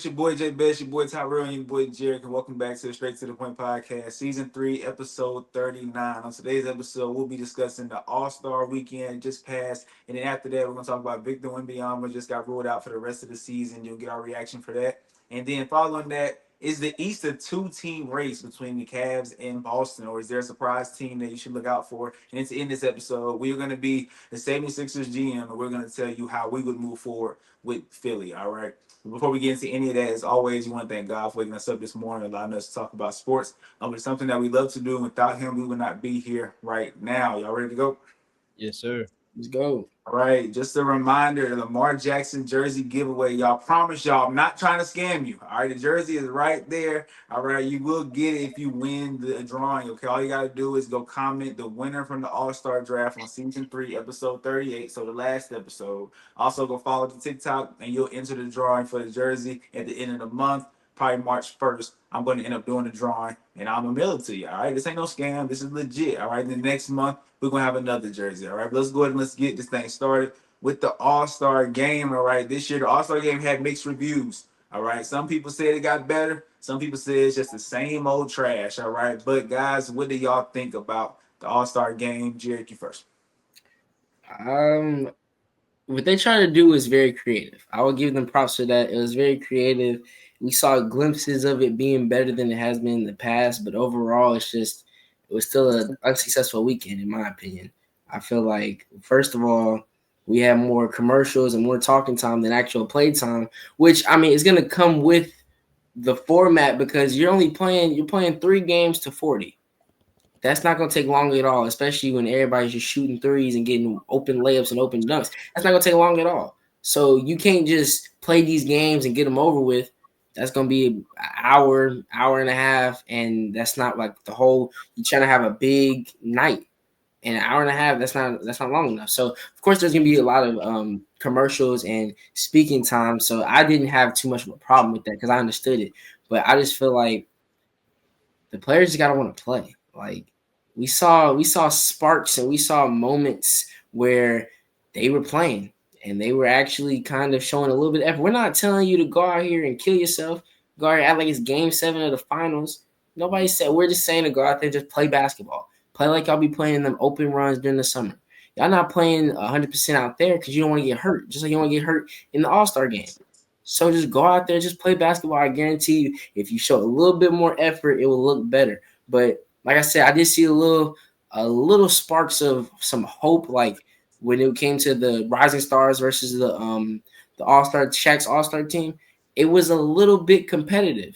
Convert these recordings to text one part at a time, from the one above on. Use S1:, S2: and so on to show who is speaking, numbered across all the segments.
S1: your boy Jay Best, your boy Tyrell, and your boy Jarek, and welcome back to the Straight to the Point podcast, season 3, episode 39. On today's episode, we'll be discussing the All-Star weekend just passed, and then after that, we're gonna talk about Victor Wembanyama just got ruled out for the rest of the season. You'll get our reaction for that, and then following that is the East a two-team race between the Cavs and Boston, or is there a surprise team that you should look out for? And it's in this episode, we're gonna be the 76ers GM, and we're gonna tell you how we would move forward with Philly. All right. Before we get into any of that, as always, we want to thank God for waking us up this morning, allowing us to talk about sports. It's something that we love to do. Without Him, we would not be here right now. Y'all ready to go?
S2: Yes, sir.
S3: Let's go.
S1: All right, just a reminder, the Lamar Jackson jersey giveaway. Y'all promise y'all, I'm not trying to scam you. All right, the jersey is right there. All right, you will get it if you win the drawing. Okay, all you got to do is go comment the winner from the All-Star Draft on season 3, episode 38. So the last episode. Also, go follow the TikTok and you'll enter the drawing for the jersey at the end of the month. Probably March 1st. I'm going to end up doing the drawing and I'm going to mail it to you. All right, this ain't no scam. This is legit. All right, the next month we're going to have another jersey. All right, but let's go ahead and let's get this thing started with the All-Star game. All right, this year the All-Star game had mixed reviews. All right, some people said it got better. Some people said it's just the same old trash. All right, but guys, what do y'all think about the All-Star game? Jared, you first.
S3: Um, what they try to do is very creative. I will give them props for that. It was very creative. We saw glimpses of it being better than it has been in the past, but overall, it was still an unsuccessful weekend, in my opinion. I feel like, first of all, we had more commercials and more talking time than actual play time, which I mean is going to come with the format because you're playing 3 games to 40. That's not going to take long at all, especially when everybody's just shooting threes and getting open layups and open dunks. That's not going to take long at all. So you can't just play these games and get them over with. That's going to be an hour and a half, and that's not like the whole. You're trying to have a big night, and an hour and a half. That's not long enough. So of course there's going to be a lot of commercials and speaking time. So I didn't have too much of a problem with that because I understood it. But I just feel like the players just gotta want to play. Like we saw sparks and we saw moments where they were playing and they were actually kind of showing a little bit of effort. We're not telling you to go out here and kill yourself, go out here act like it's game 7 of the finals. Nobody said we're just saying to go out there and just play basketball. Play like y'all be playing them open runs during the summer. Y'all not playing 100% out there because you don't want to get hurt, just like you don't want to get hurt in the All-Star game. So just go out there, just play basketball. I guarantee you, if you show a little bit more effort, it will look better. But like I said, I did see a little sparks of some hope, like when it came to the Rising Stars versus the All-Star Shaq's All-Star team. It was a little bit competitive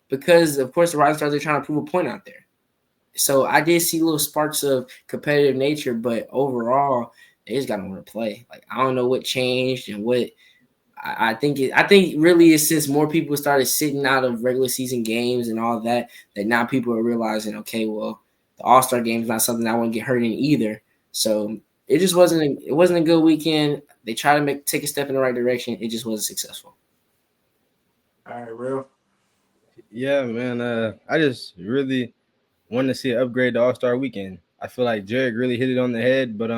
S3: because, of course, the Rising Stars are trying to prove a point out there. So I did see little sparks of competitive nature, but overall, they just got to want to play. Like I don't know what changed and what I think really is since more people started sitting out of regular season games and all that now people are realizing, okay, well, the All-Star game is not something I want to get hurt in either. So it wasn't a good weekend. They tried to take a step in the right direction. It just wasn't successful.
S1: All right, real.
S2: Yeah, man. I just really wanted to see an upgrade to All Star Weekend. I feel like Jarek really hit it on the head, but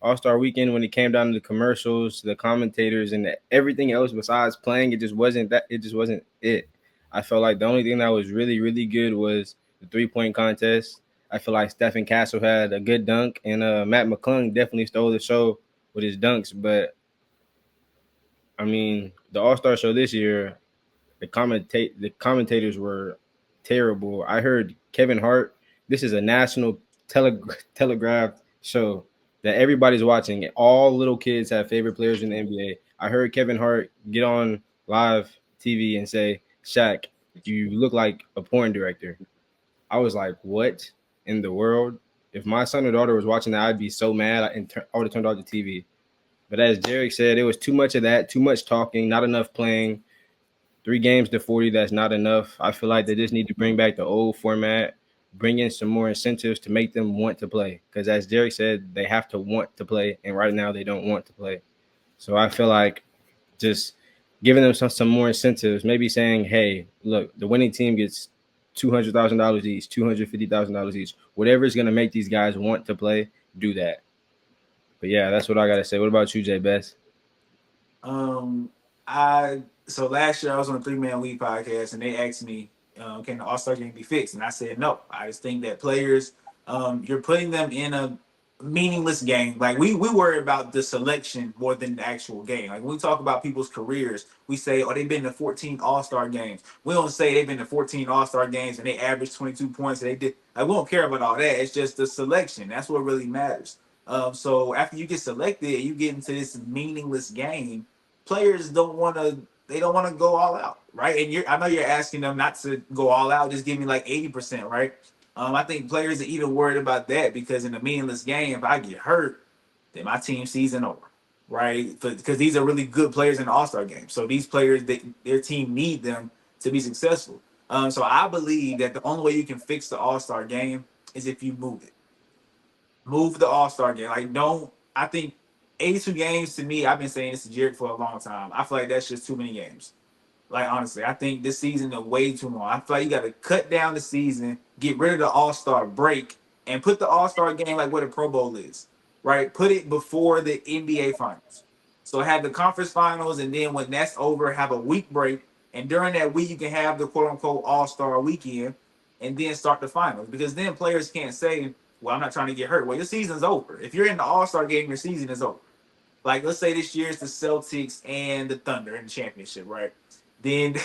S2: All Star Weekend when it came down to the commercials, the commentators, and everything else besides playing, it just wasn't that. It just wasn't it. I felt like the only thing that was really really good was the 3-point contest. I feel like Stephen Castle had a good dunk, and Matt McClung definitely stole the show with his dunks. But I mean, the All Star show this year, the commentators were terrible. I heard Kevin Hart. This is a national telegraph show that everybody's watching. All little kids have favorite players in the NBA. I heard Kevin Hart get on live TV and say, "Shaq, you look like a porn director." I was like, "What in the world?" If my son or daughter was watching that, I'd be so mad. I would have turned off the TV. But as Derek said, it was too much of that, too much talking, not enough playing. 3 games to 40, that's not enough. I feel like they just need to bring back the old format, bring in some more incentives to make them want to play. Because as Derek said, they have to want to play, and right now they don't want to play. So I feel like just giving them some more incentives, maybe saying, hey, look, the winning team gets $200,000 each, $250,000 each. Whatever is going to make these guys want to play, do that. But yeah, that's what I got to say. What about you, Jay Best?
S1: Um, I so last year I was on a 3 Man Week podcast and they asked me, can the All Star game be fixed? And I said no. I just think that players, you're putting them in a meaningless game. Like we worry about the selection more than the actual game. Like when we talk about people's careers, we say, oh, they've been to 14 All Star games. We don't say they've been to 14 All Star games and they averaged 22 points. And they did. Like we don't care about all that. It's just the selection. That's what really matters. So after you get selected, you get into this meaningless game. Players don't want to. They don't want to go all out, right? And I know you're asking them not to go all out. Just give me like 80%, right? I think players are even worried about that because in a meaningless game, if I get hurt, then my team season over, right? Because these are really good players in the All Star game. So these players, their team need them to be successful. So I believe that the only way you can fix the All Star game is if you move it. Move the All Star game. Like don't. I think 82 games to me. I've been saying this to Jared for a long time. I feel like that's just too many games. Like honestly, I think this season is way too long. I feel like you got to cut down the season, get rid of the All Star break, and put the All Star game like what a Pro Bowl is, right? Put it before the NBA Finals. So have the conference finals, and then when that's over, have a week break, and during that week you can have the quote unquote All Star weekend, and then start the finals. Because then players can't say, "Well, I'm not trying to get hurt." Well, your season's over. If you're in the All Star game, your season is over. Like let's say this year is the Celtics and the Thunder in the championship, right? Then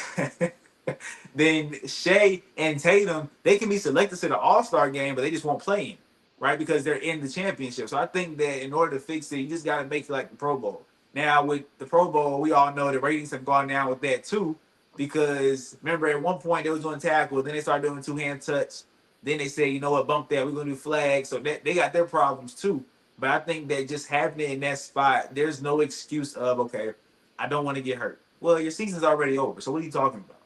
S1: then Shea and Tatum, they can be selected to the All Star game, but they just won't play in, right? Because they're in the championship. So I think that in order to fix it, you just got to make it like the Pro Bowl. Now with the Pro Bowl, we all know the ratings have gone down with that too, because remember at one point they was doing tackle, then they started doing 2 hand touch. Then they say, you know what, bump that, we're gonna do flag. So that they got their problems too. But I think that just having it in that spot, there's no excuse of okay, I don't want to get hurt. Well, your season's already over. So what are you talking about?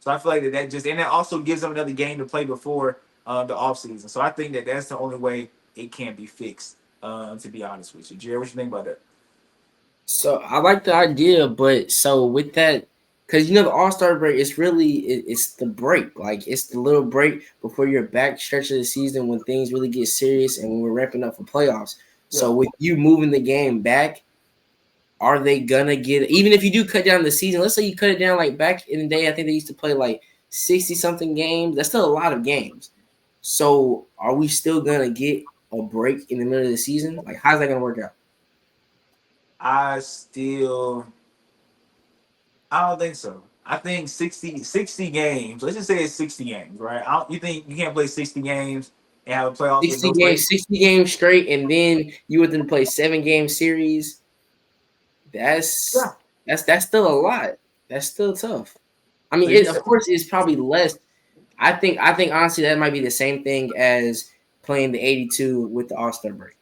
S1: So I feel like that just and that also gives them another game to play before the off season. So I think that that's the only way it can be fixed. To be honest with you, Jerry, what you think about that?
S3: So I like the idea, but so with that, because you know the All Star break, it's really it's the break, like it's the little break before your back stretch of the season when things really get serious and when we're ramping up for playoffs.
S1: Yeah,
S3: So with you moving the game back, are they gonna get even if you do cut down the season? Let's say you cut it down like back in the day, I think they used to play like 60 something games. That's still a lot of games. So are we still gonna get a break in the middle of the season? Like how's that gonna work out?
S1: I still I don't think so. I think 60 games. Let's just say it's 60 games, right? You think you can't play 60 games and have a playoffs with
S3: 60
S1: no
S3: games,
S1: break?
S3: 60 games straight, and then you want them to play 7 game series. That's
S1: Yeah.
S3: that's still a lot. That's still tough. I
S1: So
S3: mean,
S1: you
S3: it of
S1: said
S3: course it's probably less. I think honestly that might be the same thing as playing the 82 with the All Star break.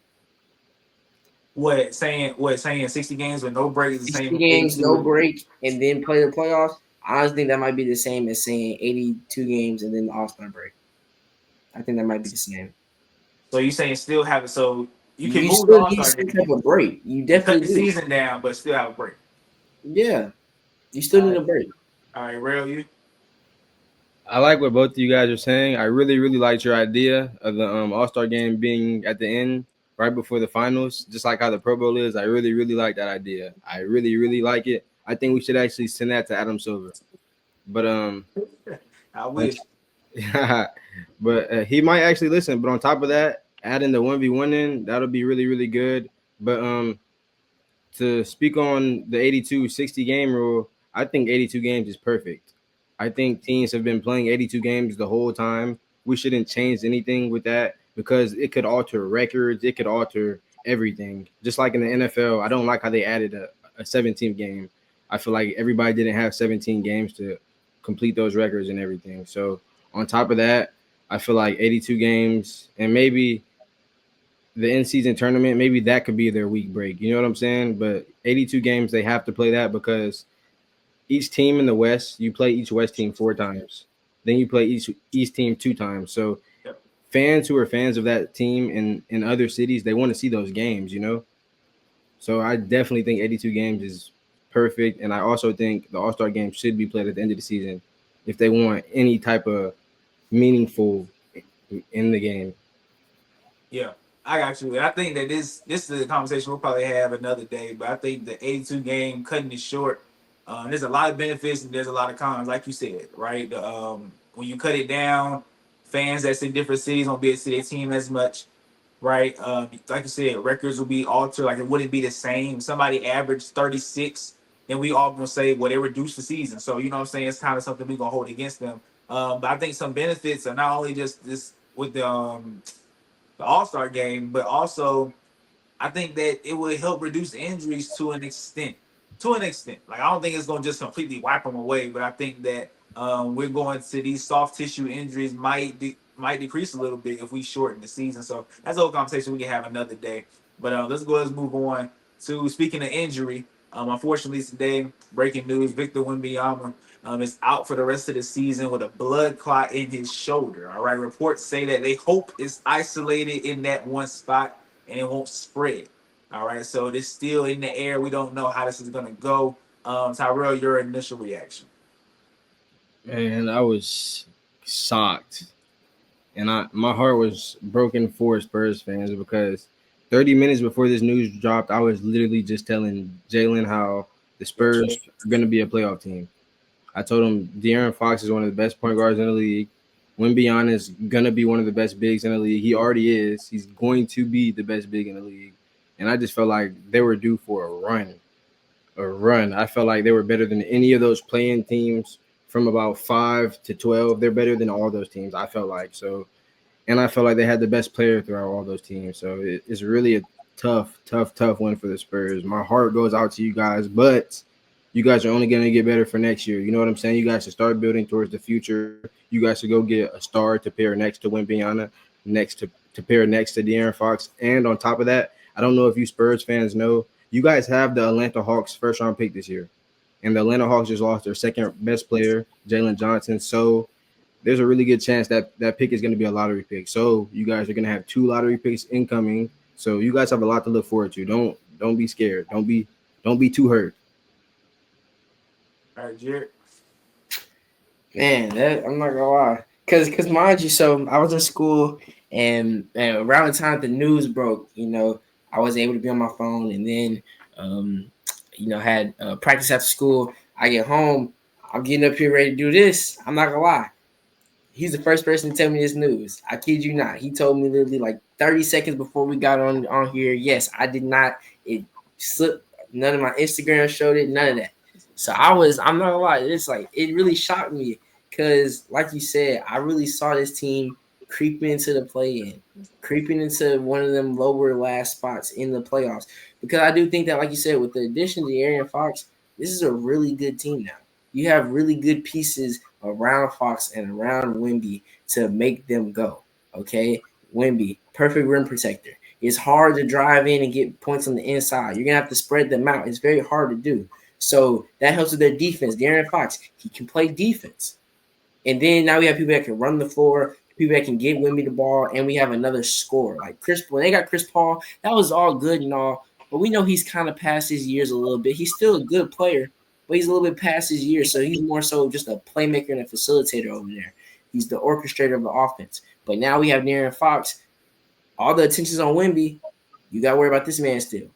S1: what saying 60 games with no break is the
S3: 60
S1: same
S3: games,
S1: 82
S3: no
S1: with
S3: break, and then play the playoffs. I honestly think that might be the same as saying 82 games and then the All Star break. I think that might be the same.
S1: so you saying still have it so you can
S3: You
S1: move the
S3: still
S1: All
S3: need
S1: Star
S3: some type
S1: game
S3: of break. You
S1: and cut
S3: definitely
S1: the
S3: do.
S1: season down, but still have a break.
S3: Yeah, you still
S1: All
S3: need
S1: right,
S3: a break.
S1: all right, Rail, you.
S2: I like what both of you guys are saying. I really, really liked your idea of the All Star game being at the end, right before the finals, just like how the Pro Bowl is. I really, really like that idea. I really, really like it. I think we should actually send that to Adam Silver. But
S1: I
S2: on
S1: wish.
S2: but he might actually listen. But on top of that, adding the 1v1 in, that'll be really, really good. But to speak on the 82-60 game rule, I think 82 games is perfect. I think teams have been playing 82 games the whole time. We shouldn't change anything with that because it could alter records, it could alter everything. Just like in the NFL, I don't like how they added a 17th game. I feel like everybody didn't have 17 games to complete those records and everything. So on top of that, I feel like 82 games and maybe the in season tournament, maybe that could be their week break. You know what I'm saying? But 82 games, they have to play that because each team in the West, you play each West team 4 times. Then you play each East team 2 times. So
S1: Yep.
S2: fans who are fans of that team in other cities, they want to see those games, you know? So I definitely think 82 games is perfect. And I also think the All Star game should be played at the end of the season if they want any type of meaningful in the game.
S1: Yeah, I got you. I think that this is a conversation we'll probably have another day. But I think the 82 game cutting it short. There's a lot of benefits and there's a lot of cons, like you said, right? When you cut it down, fans that's in different cities won't be able to see their team as much, right? Like you said, records will be altered. Like it wouldn't be the same. Somebody averaged 36, then we all gonna say, well, they reduced the season. So you know what I'm saying? It's kind of something we gonna hold against them. But I think some benefits are not only just this with the All Star game, but also I think that it would help reduce injuries to an extent. To an extent, like I don't think it's gonna just completely wipe them away, but I think that we're going to these soft tissue injuries might decrease a little bit if we shorten the season. So that's a whole conversation we can have another day. But let's move on to speaking of injury. Unfortunately, today breaking news: Victor Wembanyama is out for the rest of the season with a blood clot in his shoulder. All right, reports say that they hope it's isolated in that one spot and it won't spread. All right, so it's still in the air. We don't know how this is gonna go. Tyrell, your initial reaction?
S2: Man, I was shocked, and my heart was broken for Spurs fans because 30 minutes before this news dropped, I was literally just telling Jalen how the Spurs are going to be a playoff team. I told him De'Aaron Fox is one of the best point guards in the league. Wemby is going to be one of the best bigs in the league. He already is. He's going to be the best big in the league. And I just felt like they were due for a run. A run. I felt like they were better than any of those playing teams from about 5 to 12. They're better than all those teams, I felt like. So, and I felt like they had the best player throughout all those teams. So it's really a tough win for the Spurs. My heart goes out to you guys, but you guys are only going to get better for next year. You know what I'm saying? You guys should start building towards the future. You guys should go get a star to pair next to Wembyana, next to pair next to De'Aaron Fox. And on top of that, I don't know if you Spurs fans know, you guys have the Atlanta Hawks first round pick this year. And the Atlanta Hawks just lost their second best player, Jalen Johnson. So there's a really good chance that that pick is going to be a lottery pick. So you guys are going to have 2 lottery picks incoming. So you guys have a lot to look forward to. Don't be scared. Don't be too hurt.
S1: All right, Jared.
S3: Man, that I'm not gonna lie, cause mind you, so I was in school, and around the time the news broke, I wasn't able to be on my phone, and then, had practice after school. I get home, I'm getting up here ready to do this. I'm not gonna lie, he's the first person to tell me this news. I kid you not. He told me literally like 30 seconds before we got on here. Yes, I did not. It slipped. None of my Instagram showed it. None of that. So I'm not gonna lie. It's like it really shocked me because, like you said, I really saw this team creeping into the play-in, creeping into one of them lower last spots in the playoffs. Because I do think that, like you said, with the addition to Aaron Fox, this is a really good team now. You have really good pieces around Fox and around Wemby to make them go. Okay, Wemby, perfect rim protector. It's hard to drive in and get points on the inside. You're gonna have to spread them out. It's very hard to do. So that helps with their defense. De'Aaron Fox, he can play defense. And then now we have people that can run the floor, people that can get Wemby the ball, and we have another scorer. Like when they got Chris Paul, that was all good and all, but we know he's kind of past his years a little bit. He's still a good player, but he's a little bit past his years, so he's more so just a playmaker and a facilitator over there. He's the orchestrator of the offense. But now we have De'Aaron Fox. All the attention's on Wemby. You got to worry about this man still.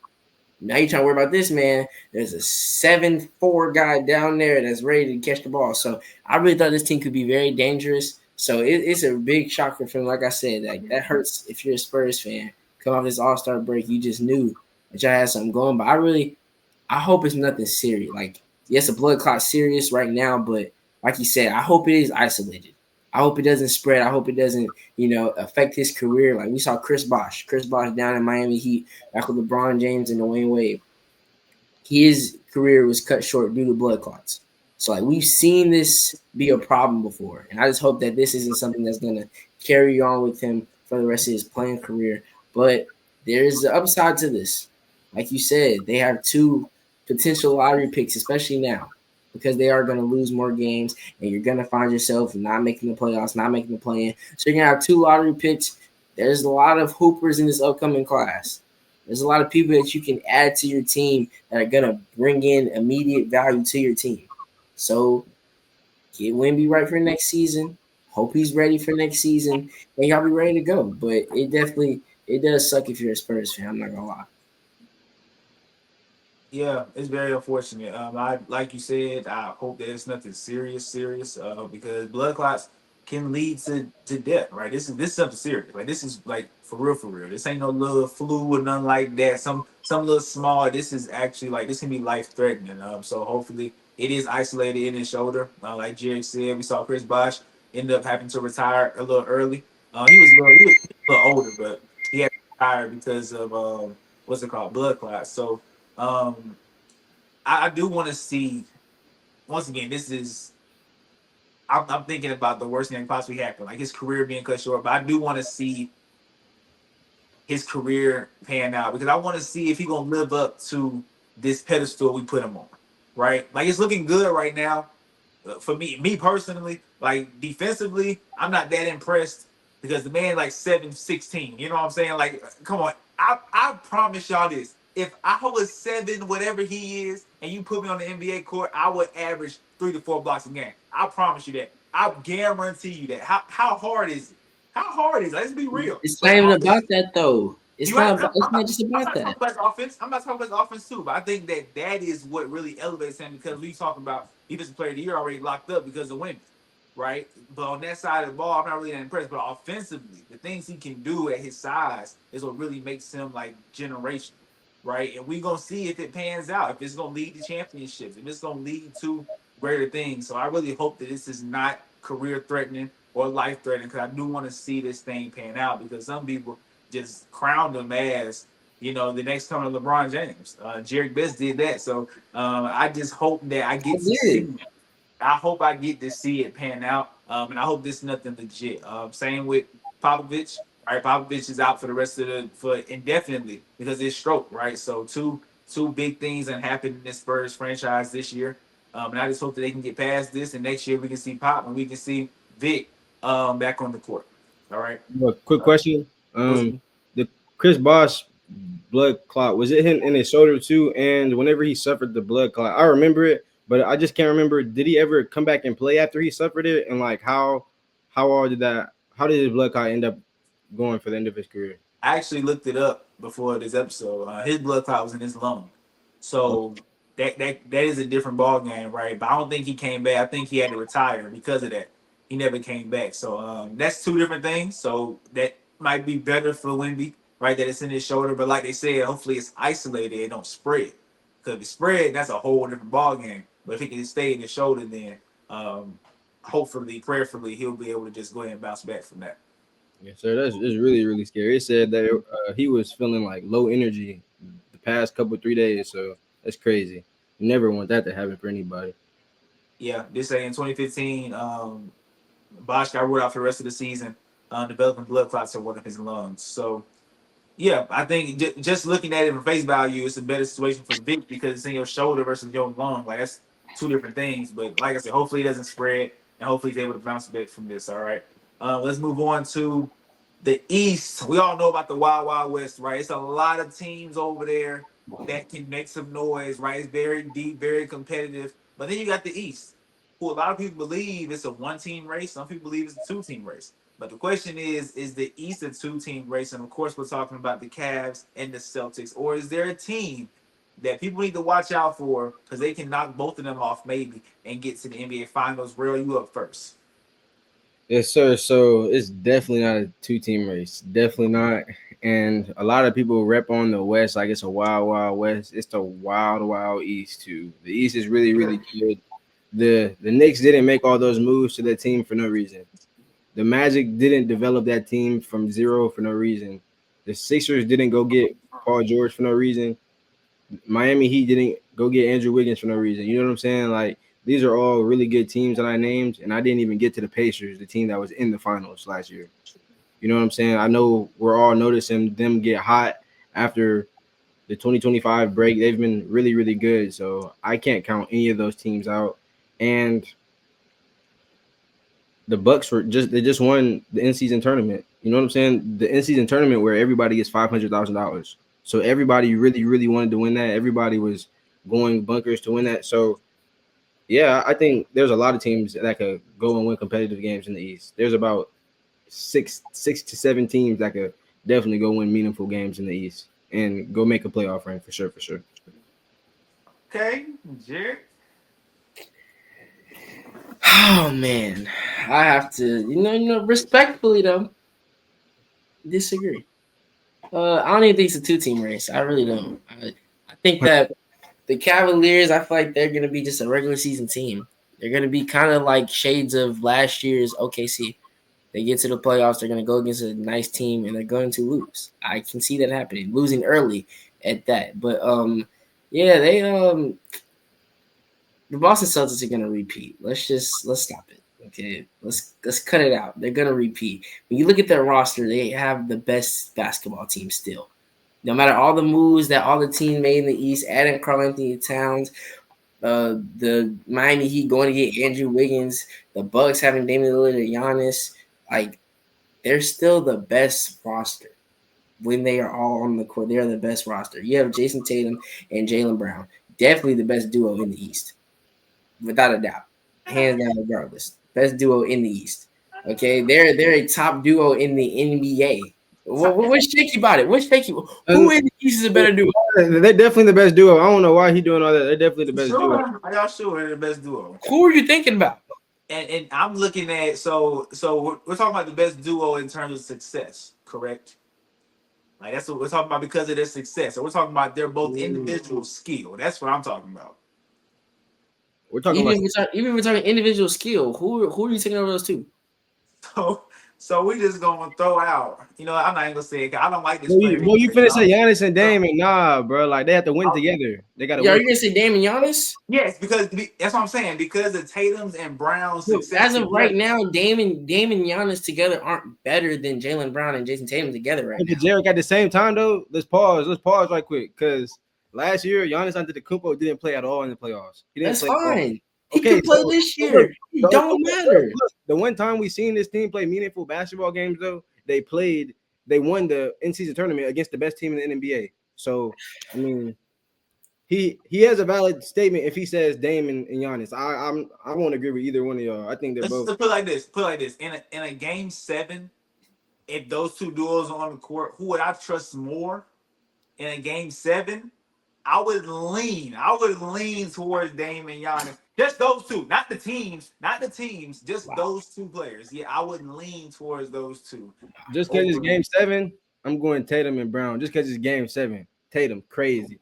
S3: Now you're trying to worry about this man. There's a 7'4" guy down there that's ready to catch the ball. So I really thought this team could be very dangerous. So it's a big shocker for him. Like I said, that hurts if you're a Spurs fan. Come off this All-Star break, you just knew that y'all had something going. But I hope it's nothing serious. Like, yes, a blood clot serious right now, but like you said, I hope it is isolated. I hope it doesn't spread. I hope it doesn't, affect his career. Like we saw Chris Bosh down in Miami Heat back with LeBron James and Dwayne Wade. His career was cut short due to blood clots. So like we've seen this be a problem before, and I just hope that this isn't something that's gonna carry on with him for the rest of his playing career. But there's the upside to this. Like you said, they have 2 potential lottery picks, especially now, because they are going to lose more games, and you're going to find yourself not making the playoffs, not making the play-in. So you're going to have 2 lottery picks. There's a lot of hoopers in this upcoming class. There's a lot of people that you can add to your team that are going to bring in immediate value to your team. So get Wemby right for next season. Hope he's ready for next season, and y'all be ready to go. But it does suck if you're a Spurs fan. I'm not going to lie.
S1: Yeah, it's very unfortunate. I like you said, I hope that it's nothing serious, because blood clots can lead to death. Right? This is something serious. Like this is like for real, for real. This ain't no little flu or nothing like that. Some little small. This is actually like this can be life threatening. So hopefully it is isolated in his shoulder. Like Jerry said, we saw Chris Bosh end up having to retire a little early. He was a little older, but he had to retire because of what's it called, blood clots. So. Um, I do want to see once again. This is I'm thinking about the worst thing that possibly happened, like his career being cut short. But I do want to see his career pan out because I want to see if he gonna live up to this pedestal we put him on. Right, like it's looking good right now. For me personally, like defensively, I'm not that impressed because the man like 7'16". You know what I'm saying? Like, come on. I promise y'all this. If I was seven, whatever he is, and you put me on the NBA court, I would average 3 to 4 blocks a game. I promise you that. I guarantee you that. How hard is it? How hard is it? Let's be real.
S3: It's not
S1: But
S3: even about that though.
S1: you right.
S3: It's not just
S1: I'm
S3: about
S1: not
S3: that.
S1: talking about offense. I'm not talking about offense too. But I think that that is what really elevates him because we talking about defensive player of the year already locked up because of Wemby, right? But on that side of the ball, I'm not really that impressed. But offensively, the things he can do at his size is what really makes him like generational, right? And we gonna see if it pans out, if it's gonna lead to championships, if it's gonna lead to greater things. So I really hope that this is not career threatening or life threatening because I do want to see this thing pan out because some people just crowned him as the next coming of LeBron James. Jerry Best did that, so I just hope that I
S3: I
S1: get to
S3: did.
S1: see. I hope I get to see it pan out, and I hope this is nothing legit. Same with Popovich. Right, Popovich is out for the rest of the for indefinitely because it's stroke. Right, so two big things that happened in this Spurs franchise this year, and I just hope that they can get past this, and next year we can see Pop and we can see Vic back on the court. All right.
S2: But quick
S1: Uh,
S2: question.
S1: what's
S2: The Chris Bosh blood clot, was it him in his shoulder too? And whenever he suffered the blood clot, I remember it, but I just can't remember. Did he ever come back and play after he suffered it? And like how all did that? How did his blood clot end up going for the end of his career?
S1: I actually looked it up before this episode. His blood clot was in his lung, so that is a different ball game, right? But I don't think he came back. I think he had to retire because of that. He never came back. So that's two different things. So that might be better for Wemby, right? That it's in his shoulder. But like they said, hopefully it's isolated. It don't spread. Because if it spread, that's a whole different ball game. But if it can stay in his shoulder, then hopefully, prayerfully, he'll be able to just go ahead and bounce back from that.
S2: Yes, sir. That's really really scary. It said that he was feeling like low energy the past couple 3 days. So that's crazy. You never want that to happen for anybody.
S1: Yeah, this say in 2015, Bosch got ruled out for the rest of the season, developing blood clots in one of his lungs. So yeah, I think just looking at it from face value, it's a better situation for Vic because it's in your shoulder versus your lung. Like that's two different things. But like I said, hopefully it doesn't spread, and hopefully he's able to bounce back from this. All right, let's move on to the East. We all know about the Wild Wild West, right? It's a lot of teams over there that can make some noise, right? It's very deep, very competitive. But then you got the East, who a lot of people believe it's a one-team race. Some people believe it's a two-team race. But the question is the East a two-team race? And of course, we're talking about the Cavs and the Celtics. Or is there a team that people need to watch out for because they can knock both of them off maybe and get to the NBA Finals? Real, you up first.
S2: Yes, sir. So it's definitely not a two-team race. Definitely not. And a lot of people rep on the West like it's a wild, wild West. It's the wild, wild East too. The East is really, really good. The Knicks didn't make all those moves to their team for no reason. The Magic didn't develop that team from zero for no reason. The Sixers didn't go get Paul George for no reason. Miami Heat didn't go get Andrew Wiggins for no reason. You know what I'm saying? Like these are all really good teams that I named, and I didn't even get to the Pacers, the team that was in the finals last year. You know what I'm saying? I know we're all noticing them get hot after the 2025 break. They've been really, really good. So I can't count any of those teams out. And the Bucks they just won the in season tournament. You know what I'm saying? The in season tournament where everybody gets $500,000. So everybody really, really wanted to win that. Everybody was going bunkers to win that. So yeah, I think there's a lot of teams that could go and win competitive games in the East. There's about six to seven teams that could definitely go win meaningful games in the East and go make a playoff run for sure, for sure.
S1: Okay, Jared.
S3: Oh man, I have to, respectfully though, disagree. I don't even think it's a two-team race. I really don't. I think that the Cavaliers, I feel like they're gonna be just a regular season team. They're gonna be kind of like shades of last year's OKC. They get to the playoffs, they're gonna go against a nice team, and they're going to lose. I can see that happening, losing early at that. But yeah, the Boston Celtics are gonna repeat. Let's stop it. Okay, let's cut it out. They're gonna repeat. When you look at their roster, they have the best basketball team still. No matter all the moves that all the team made in the East, adding Karl Anthony Towns, the Miami Heat going to get Andrew Wiggins, the Bucks having Damian Lillard and Giannis, like they're still the best roster when they are all on the court. They're the best roster. You have Jason Tatum and Jaylen Brown, definitely the best duo in the East, without a doubt, hands down, regardless, best duo in the East. Okay, they're a top duo in the NBA. What's shaky about it? What's shaky? Who in the East is a better duo?
S2: They're definitely the best duo. I don't know why he doing all that. They're definitely the best duo.
S1: Sure, are y'all sure they're the best duo?
S3: Who are you thinking about?
S1: And I'm looking at so we're talking about the best duo in terms of success, correct? Like that's what we're talking about because of their success. So we're talking about their both individual skill. That's what I'm talking about.
S2: We're talking
S3: Even
S2: about.
S3: if we're talking individual skill, who are you taking over those two?
S1: So so we just gonna throw out. I'm not even gonna say it. 'Cause I don't like this
S2: Well,
S1: player.
S2: you
S1: Anyway,
S2: finished
S1: so
S2: say Giannis and
S1: so,
S2: Dame, and nah, bro. Like they have to win
S1: I'll-
S2: together. They got to
S3: Yeah, are
S2: win.
S3: you gonna say Dame and Giannis?
S1: yes, because that's what I'm saying. Because of Tatum's and Brown's
S3: Look,
S1: success
S3: as of right
S1: together.
S3: now, Dame and Giannis together aren't better than Jaylen Brown and Jason Tatum together right
S2: But
S3: now.
S2: Jarek at the same time though. Let's pause. Let's pause right quick because last year Giannis Antetokounmpo didn't play at all in the playoffs. He didn't
S3: That's
S2: play at all.
S3: fine. He
S2: Okay,
S3: could play
S2: so,
S3: this
S2: so look,
S3: year. It don't matter.
S2: the one time we seen this team play meaningful basketball games though, they won the in-season tournament against the best team in the NBA. So I mean, he has a valid statement if he says Dame and Giannis. I won't agree with either one of y'all. I think they're
S1: Let's
S2: both.
S1: put it like this. Put it like this. In a game 7, if those two duos are on the court, who would I trust more in a game 7? I would lean towards Dame and Giannis. Just those two, not the teams, just
S3: Wow.
S1: those two players. Yeah, I would lean towards those two.
S2: Just because it's
S1: Over
S2: game 7, I'm going Tatum and Brown. Just because it's game 7, Tatum crazy.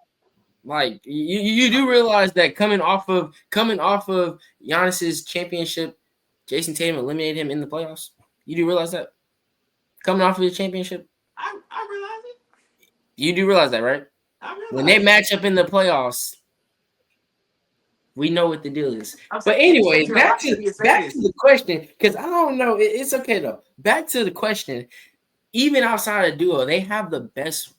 S3: Like you do realize that coming off of Giannis's championship, Jason Tatum eliminated him in the playoffs. You do realize that coming off of the championship,
S1: I realize it.
S3: you do realize that, right?
S1: I
S3: When they
S1: realize it.
S3: match up in the playoffs, we know what the deal is.
S1: I'm
S3: But
S1: saying,
S3: anyways,
S1: you're right. You say
S3: back to
S1: this.
S3: the question because I don't know. It's okay though. Back to the question. Even outside of duo, they have the best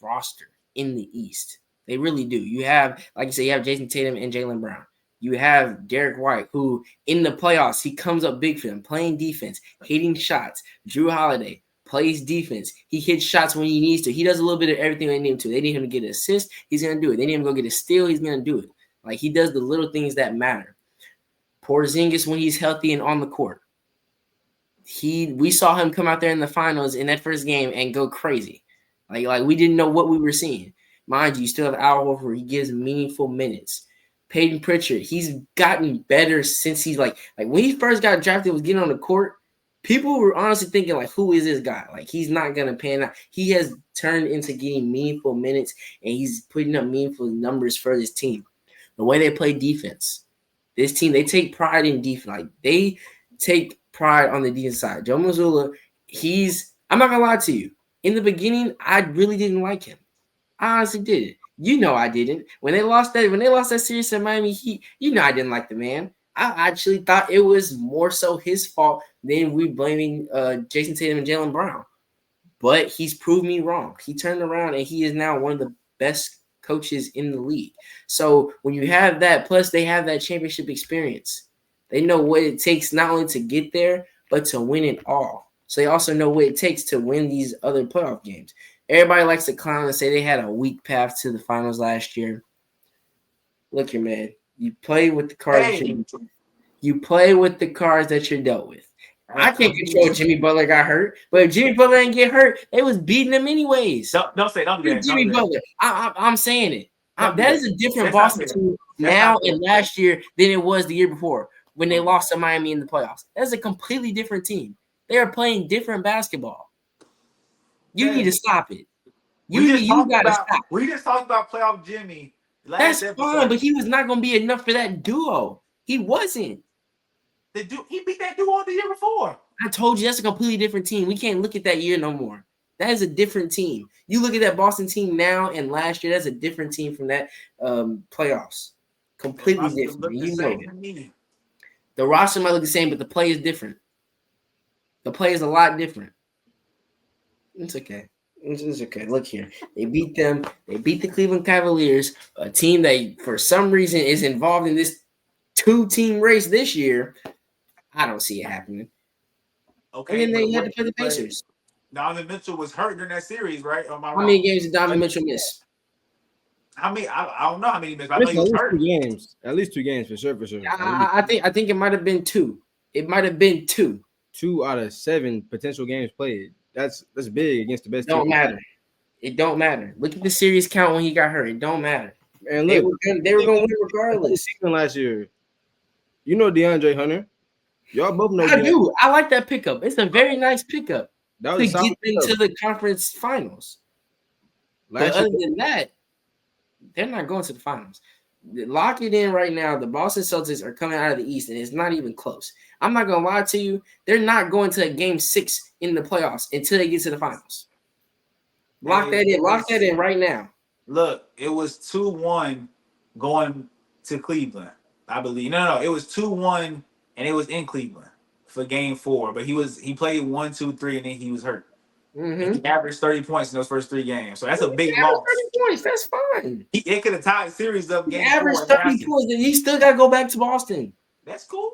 S3: roster in the East. They really do. You have, like you said, you have Jason Tatum and Jaylen Brown. You have Derek White, who in the playoffs he comes up big for them, playing defense, hitting shots. Drew Holiday plays defense. He hits shots when he needs to. He does a little bit of everything they need him to. They need him to get an assist. He's gonna do it. They need him to go get a steal. He's gonna do it. Like he does the little things that matter. Porzingis when he's healthy and on the court. We saw him come out there in the finals in that first game and go crazy. Like we didn't know what we were seeing. Mind you still have Al Horford. He gives meaningful minutes. Peyton Pritchard, he's gotten better since he's like when he first got drafted, was getting on the court. People were honestly thinking who is this guy? He's not gonna pan out. He has turned into getting meaningful minutes and he's putting up meaningful numbers for this team. The way they play defense, this team they take pride in defense. They take pride on the defense side. Joe Mazzulla, I'm not gonna lie to you. In the beginning, I really didn't like him. I honestly didn't. You know I didn't. When they lost that series to Miami Heat, I didn't like the man. I actually thought it was more so his fault than we blaming Jason Tatum and Jaylen Brown. But he's proved me wrong. He turned around and he is now one of the best coaches in the league. So when you have that, plus they have that championship experience. They know what it takes not only to get there, but to win it all. So they also know what it takes to win these other playoff games. Everybody likes to clown and say they had a weak path to the finals last year. Look here, man. You play with the cards.
S1: Hey,
S3: You play with the cards that you're dealt with. I can't control Jimmy Butler got hurt, but if Jimmy Butler didn't get hurt, they was beating him anyways.
S1: don't do that. Don't
S3: Jimmy
S1: do that.
S3: Butler. I'm saying it.
S1: Don't do
S3: That
S1: that.
S3: is a different
S1: That's not
S3: Boston
S1: fair.
S3: team
S1: That's
S3: now
S1: not fair.
S3: and last year than it was the year before when they
S1: Okay.
S3: lost to Miami in the playoffs. That's a completely different team. They are playing different basketball. You need
S1: Okay.
S3: to stop it. You got to stop.
S1: We just talked about playoff Jimmy last
S3: That's fine,
S1: episode.
S3: but he was not going to be enough for that duo. He wasn't.
S1: He beat that duo the year before.
S3: I told you that's a completely different team. We can't look at that year no more. That is a different team. You look at that Boston team now and last year, that's a different team from that playoffs.
S1: That
S3: Completely
S1: roster
S3: different.
S1: looked the
S3: You know
S1: same
S3: it.
S1: to me.
S3: The roster might look the same, but the play is different. The play is a lot different. It's okay. It's okay. Look here. They beat them. They beat the Cleveland Cavaliers, a team that for some reason is involved in this two-team race this year. I don't see it happening. And
S1: Okay,
S3: then
S1: but
S3: they had to
S1: what?
S3: play the
S1: But
S3: Pacers.
S1: Donovan Mitchell was hurt during that series, right? Or am I
S3: How many
S1: wrong?
S3: games did Donovan Mitchell miss?
S1: How many? I don't know how many minutes. But I know
S2: Missed
S1: he
S2: at
S1: was
S2: least two
S1: hurt.
S2: games. At least 2 games for sure. For sure. At least
S3: I think it might have been two. It might have been two.
S2: 2 out of 7 potential games played. That's big against the best team.
S3: Don't matter. It don't matter. Look at the series count when he got hurt. It don't matter.
S2: And
S3: They
S2: look,
S3: were gonna win regardless.
S2: season last year. You know DeAndre Hunter. Y'all both know
S3: I
S2: DeAndre.
S3: do. I like that pickup. It's a very nice pickup
S2: That
S3: to
S2: was a solid
S3: get them
S2: pickup.
S3: to the conference finals. But
S2: Last year.
S3: other than that, they're not going to the finals. Lock it in right now. The Boston Celtics are coming out of the East, and it's not even close. I'm not gonna lie to you. They're not going to a game 6 in the playoffs until they get to the finals. Lock that in.
S1: It
S3: Lock that
S1: was
S3: in right now.
S1: look. It was 2-1 going to Cleveland. I believe. No, it was 2-1, and it was in Cleveland for Game 4. But he played 1, 2, 3, and then he was hurt. And
S3: Mm-hmm.
S1: he averaged 30 points in those first 3 games. So that's a big
S3: Average
S1: loss.
S3: 30 points. That's fine.
S1: It could have tied the series up
S3: He
S1: Game 4
S3: averaged
S1: in
S3: 30
S1: Boston.
S3: points, and he still got to go back to Boston.
S1: That's cool.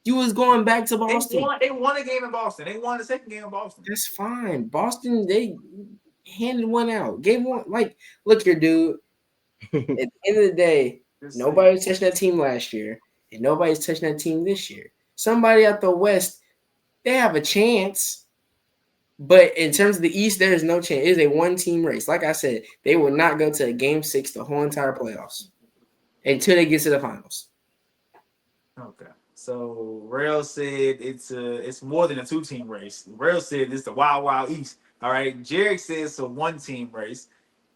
S3: You was going back to
S1: They
S3: Boston.
S1: won. They won a game in Boston. They won the second game in Boston.
S3: That's fine. Boston, they handed one out. Gave one. Like, look here, dude. At the end of the day, nobody was touching that team last year, and nobody's touching that team this year. Somebody out the West, they have a chance. But in terms of the East, there is no chance. It is a one-team race. Like I said, they will not go to a game 6 the whole entire playoffs until they get to the finals.
S1: Okay. So Rail said it's more than a 2-team race. Rail said it's the Wild Wild East. All right. Jarek says it's a 1-team race.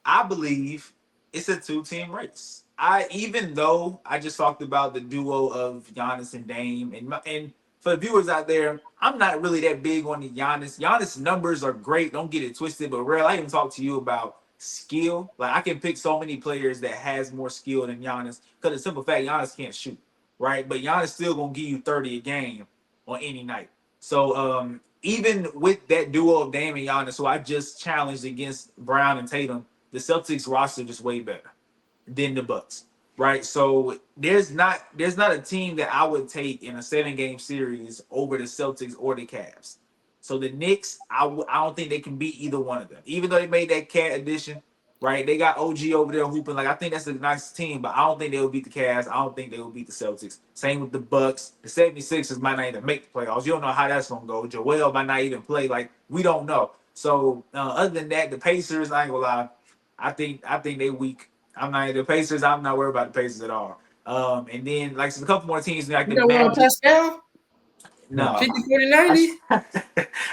S1: I believe it's a 2-team race. Even though I just talked about the duo of Giannis and Dame, and for the viewers out there, I'm not really that big on the Giannis. Giannis numbers are great. Don't get it twisted. But Rail, I even talked to you about skill. Like I can pick so many players that has more skill than Giannis because the simple fact Giannis can't shoot, right? But Giannis still gonna give you 30 a game on any night. So even with that duo of Dame and Giannis, who I just challenged against Brown and Tatum, the Celtics roster just way better than the Bucks, right? So there's not a team that I would take in a 7-game series over the Celtics or the Cavs. So the Knicks, I don't think they can beat either one of them, even though they made that cat addition, right? They got OG over there hooping. Like I think that's a nice team, but I don't think they will beat the Cavs. I don't think they will beat the Celtics. Same with the Bucks. The 76ers might not even make the playoffs. You don't know how that's gonna go. Joel might not even play. Like we don't know. So other than that, the Pacers, I ain't gonna lie. I think they weak. The Pacers. I'm not worried about the Pacers at all. And then like a couple more teams like
S3: You
S1: the
S3: got one on
S1: Magic.
S3: Pascal?
S1: No,
S3: 50, 40, 90?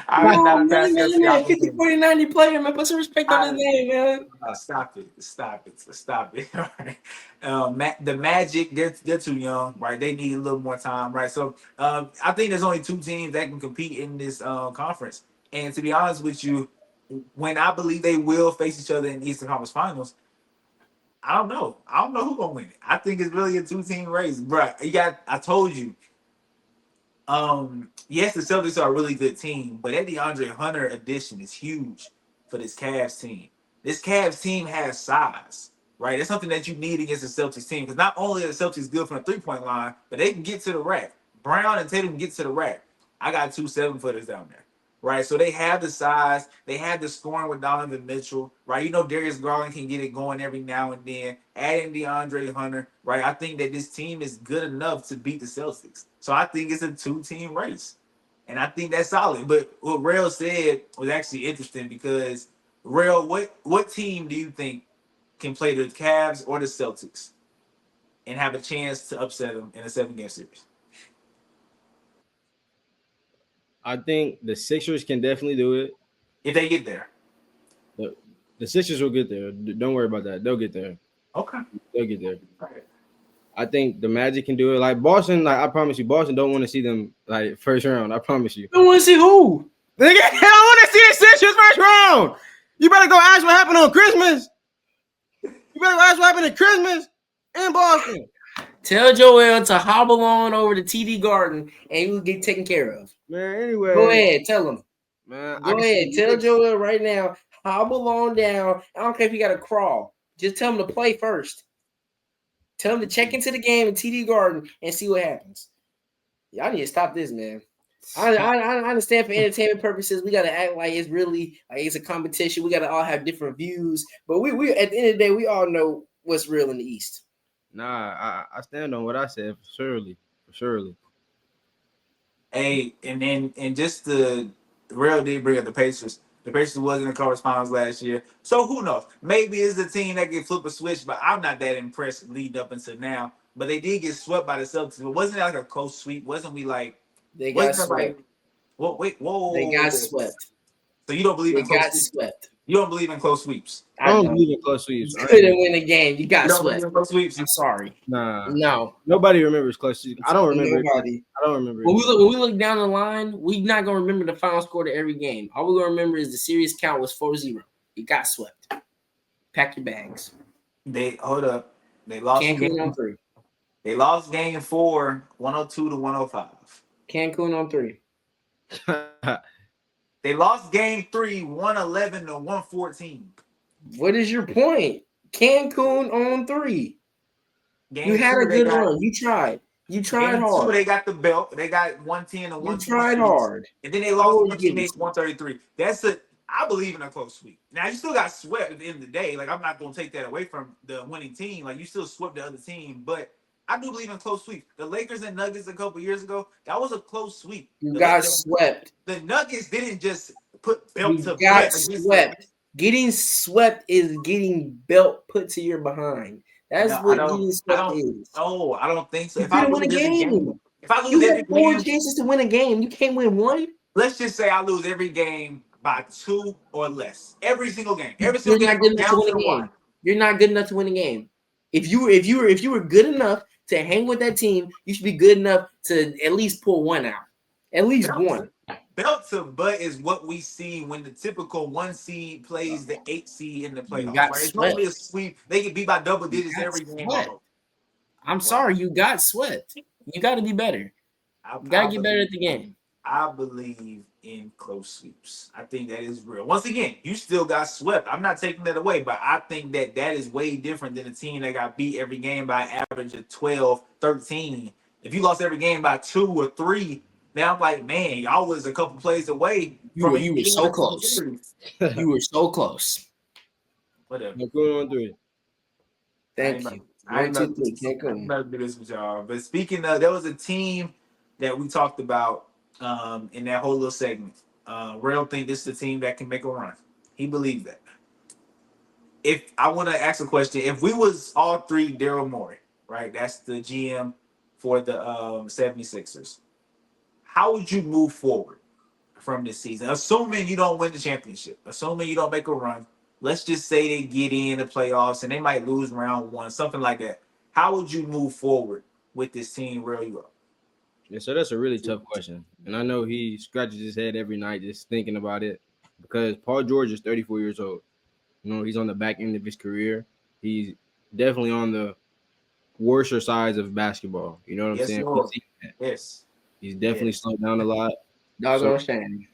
S1: I'm
S3: No,
S1: not a
S3: man,
S1: Pascal
S3: man,
S1: Siakam
S3: 50,
S1: fan.
S3: 40, 90 player, man. Put some respect on his
S1: I,
S3: name, man.
S1: Stop it! Stop it! Stop it! All right. The Magic, they're too young, right? They need a little more time, right? So I think there's only 2 teams that can compete in this conference. And to be honest with you, when I believe they will face each other in the Eastern Conference Finals, I don't know. I don't know who's gonna win it. I think it's really a 2-team race, bro. I told you. Yes, the Celtics are a really good team, but that DeAndre Hunter addition is huge for this Cavs team. This Cavs team has size, right? That's something that you need against the Celtics team because not only are the Celtics good from the 3-point line, but they can get to the rack. Brown and Tatum can get to the rack. I got 2 7-footers down there, right? So they have the size, they have the scoring with Donovan Mitchell, right? You know Darius Garland can get it going every now and then. Adding DeAndre Hunter, right? I think that this team is good enough to beat the Celtics. So I think it's a 2-team race. And I think that's solid. But what Rail said was actually interesting because Rail, what team do you think can play the Cavs or the Celtics and have a chance to upset them in a 7-game series?
S2: I think the Sixers can definitely do it.
S1: If they get there.
S2: The, the Sixers will get there. Don't worry about that. They'll get there.
S1: Okay.
S2: They'll get there.
S1: Right.
S2: I think the Magic can do it. Like Boston, like I promise you, Boston don't want to see them like first round. I promise you.
S3: You want to see who?
S2: Nigga, I don't want to see the Sixers first round. You better go ask what happened on Christmas. You better go ask what happened at Christmas in Boston.
S3: Tell Joel to hobble on over to TD Garden and he will get taken care of.
S2: Man, anyway.
S3: Go ahead, tell him.
S2: Man,
S3: Go ahead, tell Joel right now. Hobble on down. I don't care if you got to crawl. Just tell him to play first. Tell him to check into the game in TD Garden and see what happens. Y'all need to stop this, man. I understand for entertainment purposes, we gotta act like it's really like it's a competition. We gotta all have different views, but we at the end of the day, we all know what's real in the East.
S2: Nah, I stand on what I said for surely.
S1: Hey, and just the real did bring up the Pacers. The Pacers was in the conference finals last year, so who knows? Maybe it's the team that can flip a switch, but I'm not that impressed leading up until now. But they did get swept by the Celtics. But wasn't it like a close sweep? Wasn't we like?
S3: They got
S1: Wasn't
S3: swept.
S1: like? Whoa, wait, whoa!
S3: They got swept.
S1: So you don't believe
S3: They
S1: in close
S3: got
S1: sweeps?
S3: swept.
S1: You don't believe in close sweeps?
S2: I don't believe in close sweeps.
S3: You couldn't win a game. You got
S1: You don't
S3: swept.
S1: believe in close sweeps?
S3: I'm sorry.
S2: Nah,
S3: No.
S2: nobody remembers close sweeps. I don't remember.
S3: Nobody.
S2: I don't remember.
S3: When we look down the line, we not gonna remember the final score to every game. All we're gonna remember is the series count was 4-0. You got swept. Pack your bags.
S1: They hold up. They lost
S3: Cancun on 3.
S1: They lost game 4, 102-105.
S3: Cancun on 3.
S1: They lost game 3, 111-114.
S3: What is your point? Cancun on 3.
S1: Game
S3: You had
S1: 2,
S3: a good run. You tried. You tried
S1: game
S3: hard.
S1: 2, they got the belt. They got 110 and
S3: You
S1: 126.
S3: tried hard.
S1: And then they
S3: How
S1: lost
S3: would
S1: to
S3: you get
S1: teammates 133. I believe in a close sweep. Now you still got swept at the end of the day. Like I'm not gonna take that away from the winning team. Like you still swept the other team, but I do believe in close sweep. The Lakers and Nuggets a couple years ago, that was a close sweep.
S3: You got swept.
S1: The Nuggets didn't just put belt
S3: You
S1: to
S3: got
S1: belt.
S3: swept. Getting swept is getting belt put to your behind. That's what getting swept is.
S1: Oh, I don't think so.
S3: You couldn't win a game.
S1: If I lose
S3: You
S1: every
S3: had 4
S1: game,
S3: chances to win a game. You can't win one.
S1: let's just say I lose every game by 2 or less. Every single game. Every
S3: You're
S1: single
S3: not
S1: game
S3: good enough to
S1: down
S3: win
S1: to
S3: a
S1: the
S3: game.
S1: wire.
S3: You're not good enough to win a game. If you were good enough to hang with that team, you should be good enough to at least pull one out. At least one.
S1: Belt to butt is what we see when the typical 1 seed plays the 8 seed in the playoffs.
S3: got
S1: Right? It's
S3: swept.
S1: normally a sweep. They can beat by double digits
S3: got
S1: every game.
S3: swept. I'm sorry, you got swept. You got to be better. You got to get better at the game.
S1: I believe in close sweeps. I think that is real. Once again, you still got swept. I'm not taking that away, but I think that is way different than a team that got beat every game by an average of 12, 13. If you lost every game by 2 or 3, now I'm like, man, y'all was a couple plays away.
S3: You were so close. You were so close.
S1: Whatever.
S2: Cancun on 3.
S3: Thank you.
S1: I
S3: 1, 2, 3. Cancun.
S1: I'm about to do this with y'all. But speaking of, there was a team that we talked about in that whole little segment. Real think this is the team that can make a run. He believes that. If I want to ask a question, if we was all three Daryl Morey, right? That's the GM for the 76ers. How would you move forward from this season? Assuming you don't win the championship, assuming you don't make a run. Let's just say they get in the playoffs and they might lose round 1, something like that. How would you move forward with this team where you are?
S2: Yeah, so that's a really tough question. And I know he scratches his head every night just thinking about it because Paul George is 34 years old. You know, he's on the back end of his career. He's definitely on the worser sides of basketball. You know what I'm saying?
S1: Lord. Yes.
S2: He's definitely slowed down a lot.
S3: Doggone shame.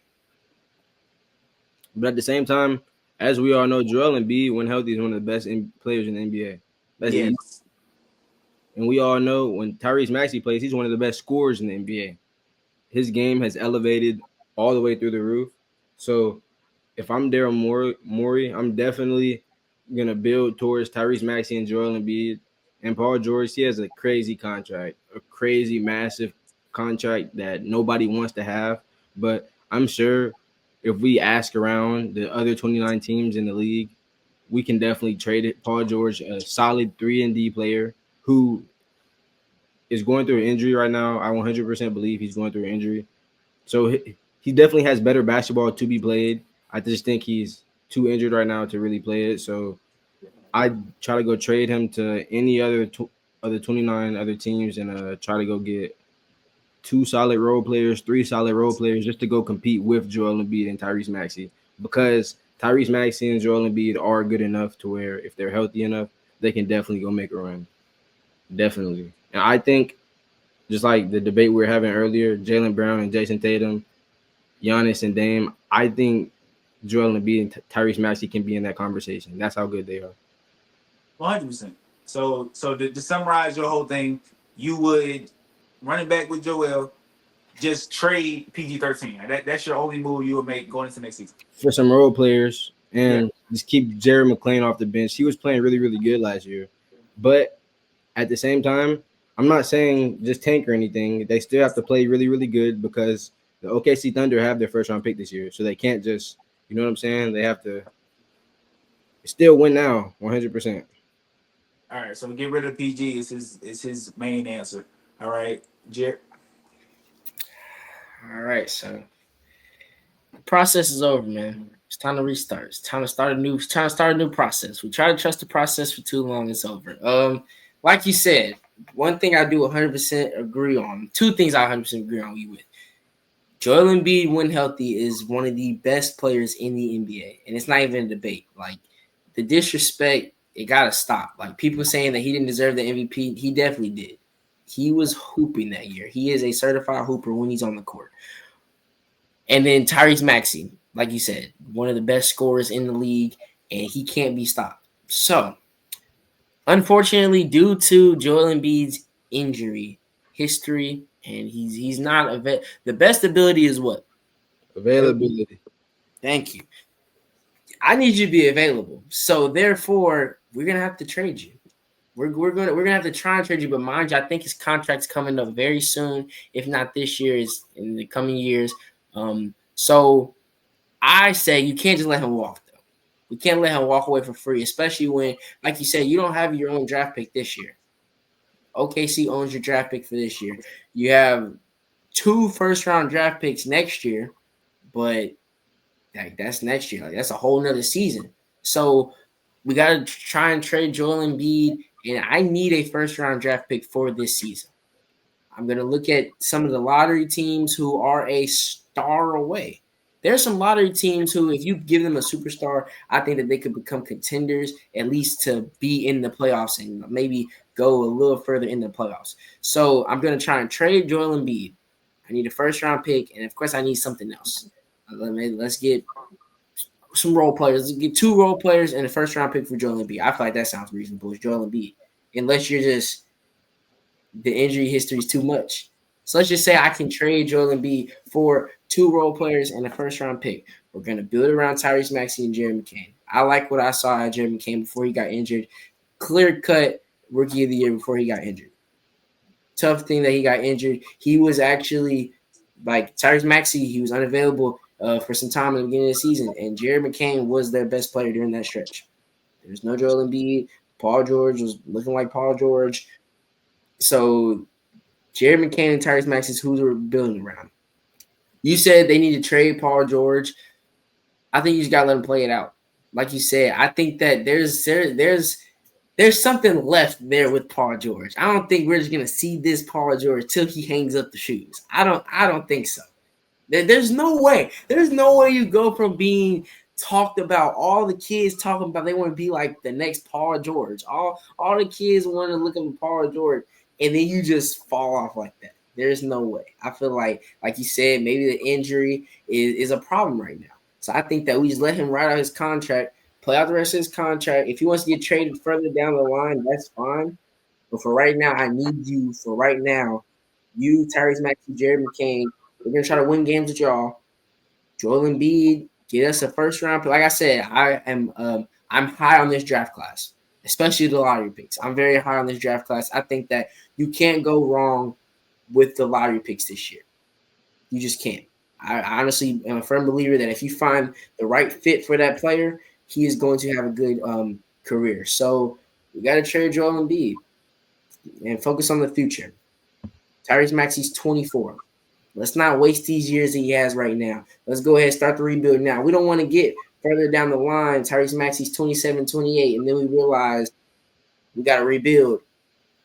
S2: But at the same time, as we all know, Joel Embiid, when healthy, is one of the best players in the NBA.
S1: Yes.
S2: And we all know when Tyrese Maxey plays, he's one of the best scorers in the NBA. His game has elevated all the way through the roof. So if I'm Daryl Morey, I'm definitely going to build towards Tyrese Maxey and Joel Embiid. And Paul George, he has a crazy contract, a crazy, massive contract that nobody wants to have. But I'm sure if we ask around the other 29 teams in the league, we can definitely trade it. Paul George, a solid 3 and D player who is going through an injury right now. I 100% believe he's going through an injury. So he definitely has better basketball to be played. I just think he's too injured right now to really play it. So I try to go trade him to any other 29 other teams and try to go get 2 solid role players, 3 solid role players just to go compete with Joel Embiid and Tyrese Maxey because Tyrese Maxey and Joel Embiid are good enough to where if they're healthy enough, they can definitely go make a run. Definitely. And I think just like the debate we were having earlier, Jalen Brown and Jason Tatum, Giannis and Dame, I think Joel Embiid and Tyrese Maxey can be in that conversation. That's how good they are.
S1: 100%. So to summarize your whole thing, you would running back with Joel, just trade PG-13. That's your only move you would make going into next season.
S2: For some role players
S1: Yeah.
S2: and just keep Jerry McClain off the bench. He was playing really, really good last year. But at the same time, I'm not saying just tank or anything. They still have to play really, really good because the OKC Thunder have their first round pick this year. So they can't just, you know what I'm saying? They have to still win now, 100%.
S1: All right. So get rid of PG. Is his main answer. All right, Jer.
S3: All right, so the process is over, man. It's time to restart. It's time to start a new. It's time to start a new process. We try to trust the process for too long. It's over. Like you said, one thing I do 100% agree on. Two things I 100% agree on you with. Joel Embiid, when healthy, is one of the best players in the NBA, and it's not even a debate. Like the disrespect, it gotta stop. Like people saying that he didn't deserve the MVP, he definitely did. He was hooping that year. He is a certified hooper when he's on the court. And then Tyrese Maxey, like you said, one of the best scorers in the league, and he can't be stopped. So, unfortunately, due to Joel Embiid's injury history, and he's not a vet. The best ability is what?
S2: Availability.
S3: Thank you. I need you to be available. So therefore, we're gonna have to trade you. We're gonna have to try and trade you, but mind you, I think his contract's coming up very soon. If not this year, is in the coming years. So I say you can't just let him walk though. We can't let him walk away for free, especially when, like you said, you don't have your own draft pick this year. OKC owns your draft pick for this year. You have 2 first-round draft picks next year, but like that's next year. Like that's a whole nother season. So we got to try and trade Joel Embiid, and I need a first-round draft pick for this season. I'm going to look at some of the lottery teams who are a star away. There's some lottery teams who, if you give them a superstar, I think that they could become contenders, at least to be in the playoffs and maybe go a little further in the playoffs. So I'm going to try and trade Joel Embiid. I need a first-round pick, and of course, I need something else. Let's get some role players. Let's get 2 role players and a first-round pick for Joel Embiid. I feel like that sounds reasonable. It's Joel Embiid, unless you're just the injury history is too much. So let's just say I can trade Joel Embiid for 2 role players and a first-round pick. We're going to build around Tyrese Maxey and Jerry McCain. I like what I saw at Jerry McCain before he got injured. Clear-cut rookie of the year before he got injured. Tough thing that he got injured. He was actually, like Tyrese Maxey, he was unavailable for some time in the beginning of the season, and Jerry McCain was their best player during that stretch. There's no Joel Embiid. Paul George was looking like Paul George. So Jerry McCain and Tyrese Maxey is who we're building around. You said they need to trade Paul George. I think you just gotta let him play it out. Like you said, I think that there's something left there with Paul George. I don't think we're just gonna see this Paul George till he hangs up the shoes. I don't think so. There's no way. There's no way you go from being talked about, all the kids talking about they want to be like the next Paul George. All the kids want to look up at Paul George, and then you just fall off like that. There's no way. I feel like you said, maybe the injury is a problem right now. So I think that we just let him ride out his contract, play out the rest of his contract. If he wants to get traded further down the line, that's fine. But for right now, I need you. For right now, you, Tyrese Maxey, Jared McCain. We're gonna try to win games with y'all. Joel Embiid, get us a first round pick. Like I said, I'm high on this draft class, especially the lottery picks. I'm very high on this draft class. I think that you can't go wrong with the lottery picks this year. You just can't. I honestly am a firm believer that if you find the right fit for that player, he is going to have a good career. So we got to trade Joel Embiid and focus on the future. Tyrese Maxey's 24. Let's not waste these years that he has right now. Let's go ahead and start the rebuild now. We don't want to get further down the line. Tyrese Maxey's 27, 28, and then we realize we got to rebuild.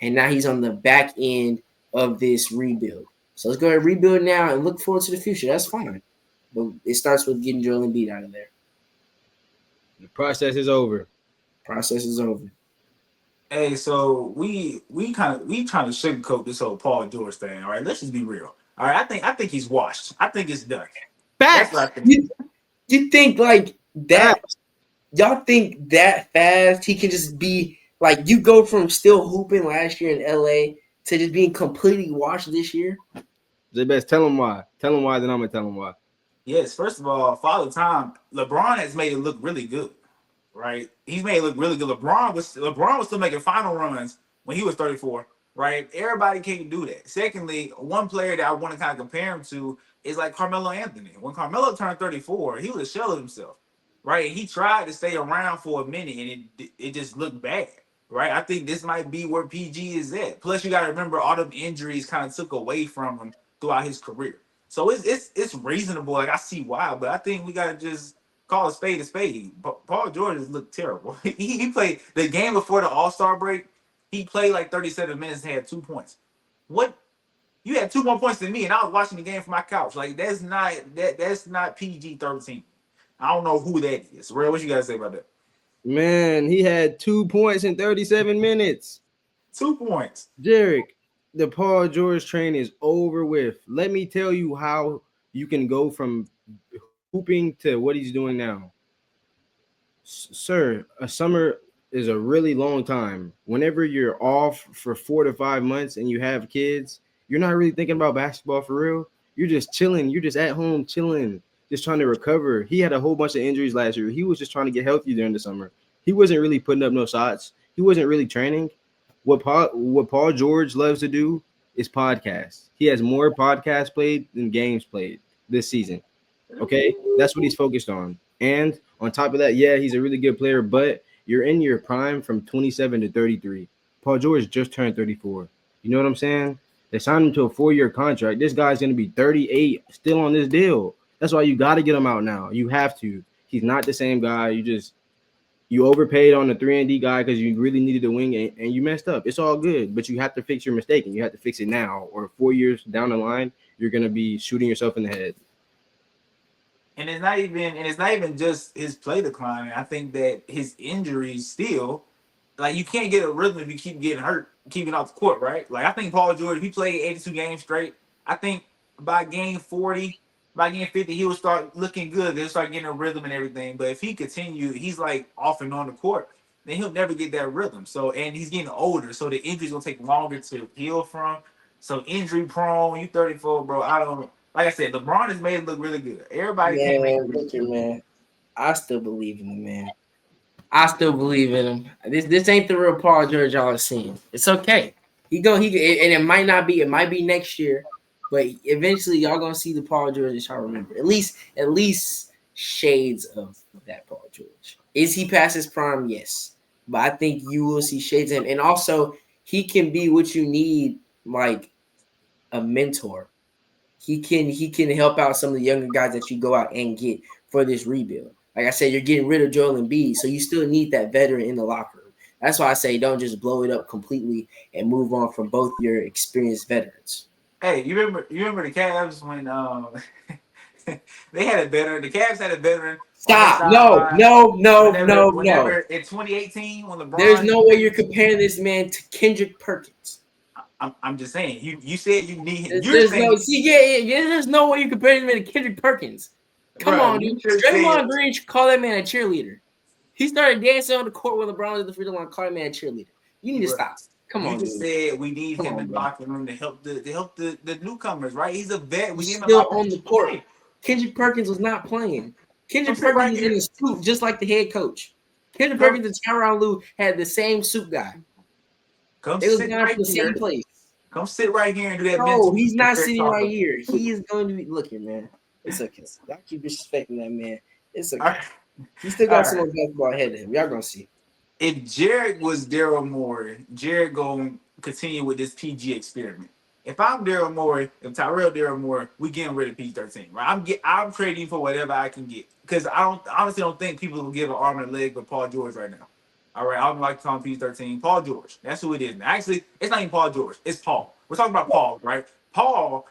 S3: And now he's on the back end of this rebuild. So let's go ahead and rebuild now and look forward to the future. That's fine. But it starts with getting Joel Embiid out of there.
S2: The process is over.
S3: Process is over.
S1: Hey, so we trying to sugarcoat this whole Paul George thing. All right, let's just be real. All right, I think he's washed. I think it's done. That's what I
S2: Facts.
S1: think.
S3: You think like that?
S2: Facts.
S3: Y'all think that fast he can just be like you go from still hooping last year in LA to just being completely washed this year?
S2: J Best, tell him why. Tell him why, then I'm gonna tell him why.
S1: Yes, first of all, Father Time, LeBron has made it look really good. Right? He's made it look really good. LeBron was still making final runs when he was 34. Right? Everybody can't do that. Secondly, one player that I want to kind of compare him to is like Carmelo Anthony. When Carmelo turned 34, he was a shell of himself. Right? He tried to stay around for a minute and it just looked bad. Right? I think this might be where PG is at. Plus, you got to remember all them injuries kind of took away from him throughout his career. So it's reasonable. Like I see why, but I think we gotta just call a spade a spade. Paul George has looked terrible. He played the game before the All-Star break. He played like 37 minutes and had 2 points. What? You had 2 more points than me, and I was watching the game from my couch. Like that's not PG-13. I don't know who that is. Real, what you gotta say about that?
S2: Man, he had 2 points in 37 minutes.
S1: 2 points.
S2: Derek, the Paul George train is over with. Let me tell you how you can go from hooping to what he's doing now. Sir, a summer is a really long time. Whenever you're off for 4 to 5 months and you have kids, you're not really thinking about basketball for real. You're just chilling. You're just at home chilling, just trying to recover. He had a whole bunch of injuries last year. He was just trying to get healthy during the summer. He wasn't really putting up no shots. He wasn't really training. What Paul George loves to do is podcasts. He has more podcasts played than games played this season. Okay, that's what he's focused on. And on top of that, yeah, he's a really good player, but you're in your prime from 27 to 33. Paul George just turned 34. You know what I'm saying? They signed him to a 4-year contract. This guy's going to be 38 still on this deal. That's why you got to get him out now. You have to. He's not the same guy. You overpaid on the 3-and-D guy because you really needed a wing and you messed up. It's all good, but you have to fix your mistake and you have to fix it now, or 4 years down the line, you're going to be shooting yourself in the head.
S1: And it's not even just his play decline. I think that his injuries still, like you can't get a rhythm if you keep getting hurt, keeping off the court, right? Like I think Paul George, if he played 82 games straight, I think by game 40, by game 50, he will start looking good. He'll start getting a rhythm and everything. But if he continue, he's like off and on the court, then he'll never get that rhythm. So and he's getting older, so the injuries will take longer to heal from. So injury prone, you 34, bro. I don't like I said, LeBron has made it look really good. Everybody can't make it
S3: Man,
S1: look
S3: look here,
S1: good.
S3: man. I still believe in him, man. I still believe in him. This ain't the real Paul George y'all are seeing. It's okay. And it might not be. It might be next year, but eventually y'all gonna see the Paul George that y'all remember. At least shades of that Paul George. Is he past his prime? Yes, but I think you will see shades of him, and also he can be what you need, like a mentor. He can help out some of the younger guys that you go out and get for this rebuild. Like I said, you're getting rid of Joel Embiid, so you still need that veteran in the locker room. That's why I say don't just blow it up completely and move on from both your experienced veterans.
S1: Hey, you remember the Cavs when they had a veteran. The Cavs had a veteran on their
S3: Stop! No,
S1: sideline.
S3: no, no,
S1: Whenever,
S3: no, no.
S1: whenever in 2018 when
S3: There's
S1: LeBron,
S3: no way you're comparing this man to Kendrick Perkins.
S1: I'm just saying you said you need him. You're
S3: There's no
S1: saying,
S3: see, yeah. There's no way you're comparing him to Kendrick Perkins. Come
S1: bro,
S3: on,
S1: you
S3: dude.
S1: just said,
S3: Draymond Green should call that man a cheerleader. He started dancing on the court when LeBron was at the free throw line. Call that man a cheerleader. You need to
S1: bro,
S3: stop. Come
S1: you
S3: on,
S1: just
S3: dude.
S1: said we need
S3: Come
S1: him
S3: on,
S1: in the
S3: bro.
S1: locker room to help the newcomers, right? He's a vet. We
S3: He's
S1: need him in the
S3: still
S1: locker room
S3: on
S1: to
S3: the court.
S1: play.
S3: Kendrick Perkins was not playing.
S1: Come
S3: Kendrick
S1: sit
S3: Perkins
S1: right
S3: was in
S1: here.
S3: a suit just like the head coach. Kendrick
S1: Come,
S3: Perkins and Tyronn Lue had the same suit guy.
S1: come
S3: They was
S1: sit
S3: going
S1: right
S3: from the same
S1: here.
S3: place.
S1: Come sit right here and do that
S3: No,
S1: mental
S3: he's not
S1: research
S3: sitting
S1: talk.
S3: right here. He is going to be looking, man. It's okay. Y'all keep disrespecting that man. It's
S1: All
S3: okay.
S1: right.
S3: He still
S1: All
S3: got some
S1: right.
S3: more basketball ahead of him. Y'all gonna see.
S1: If Jared was Daryl Morey, Jared gonna continue with this PG experiment. If I'm Daryl Morey, if Tyrell Daryl Morey, we getting rid of P13, right? I'm trading for whatever I can get because I don't honestly don't think people will give an arm and a leg for Paul George right now. All right, I don't like to call him P13. Paul George, that's who it is. Now, actually, it's not even Paul George. It's Paul. We're talking about Paul, right? Paul.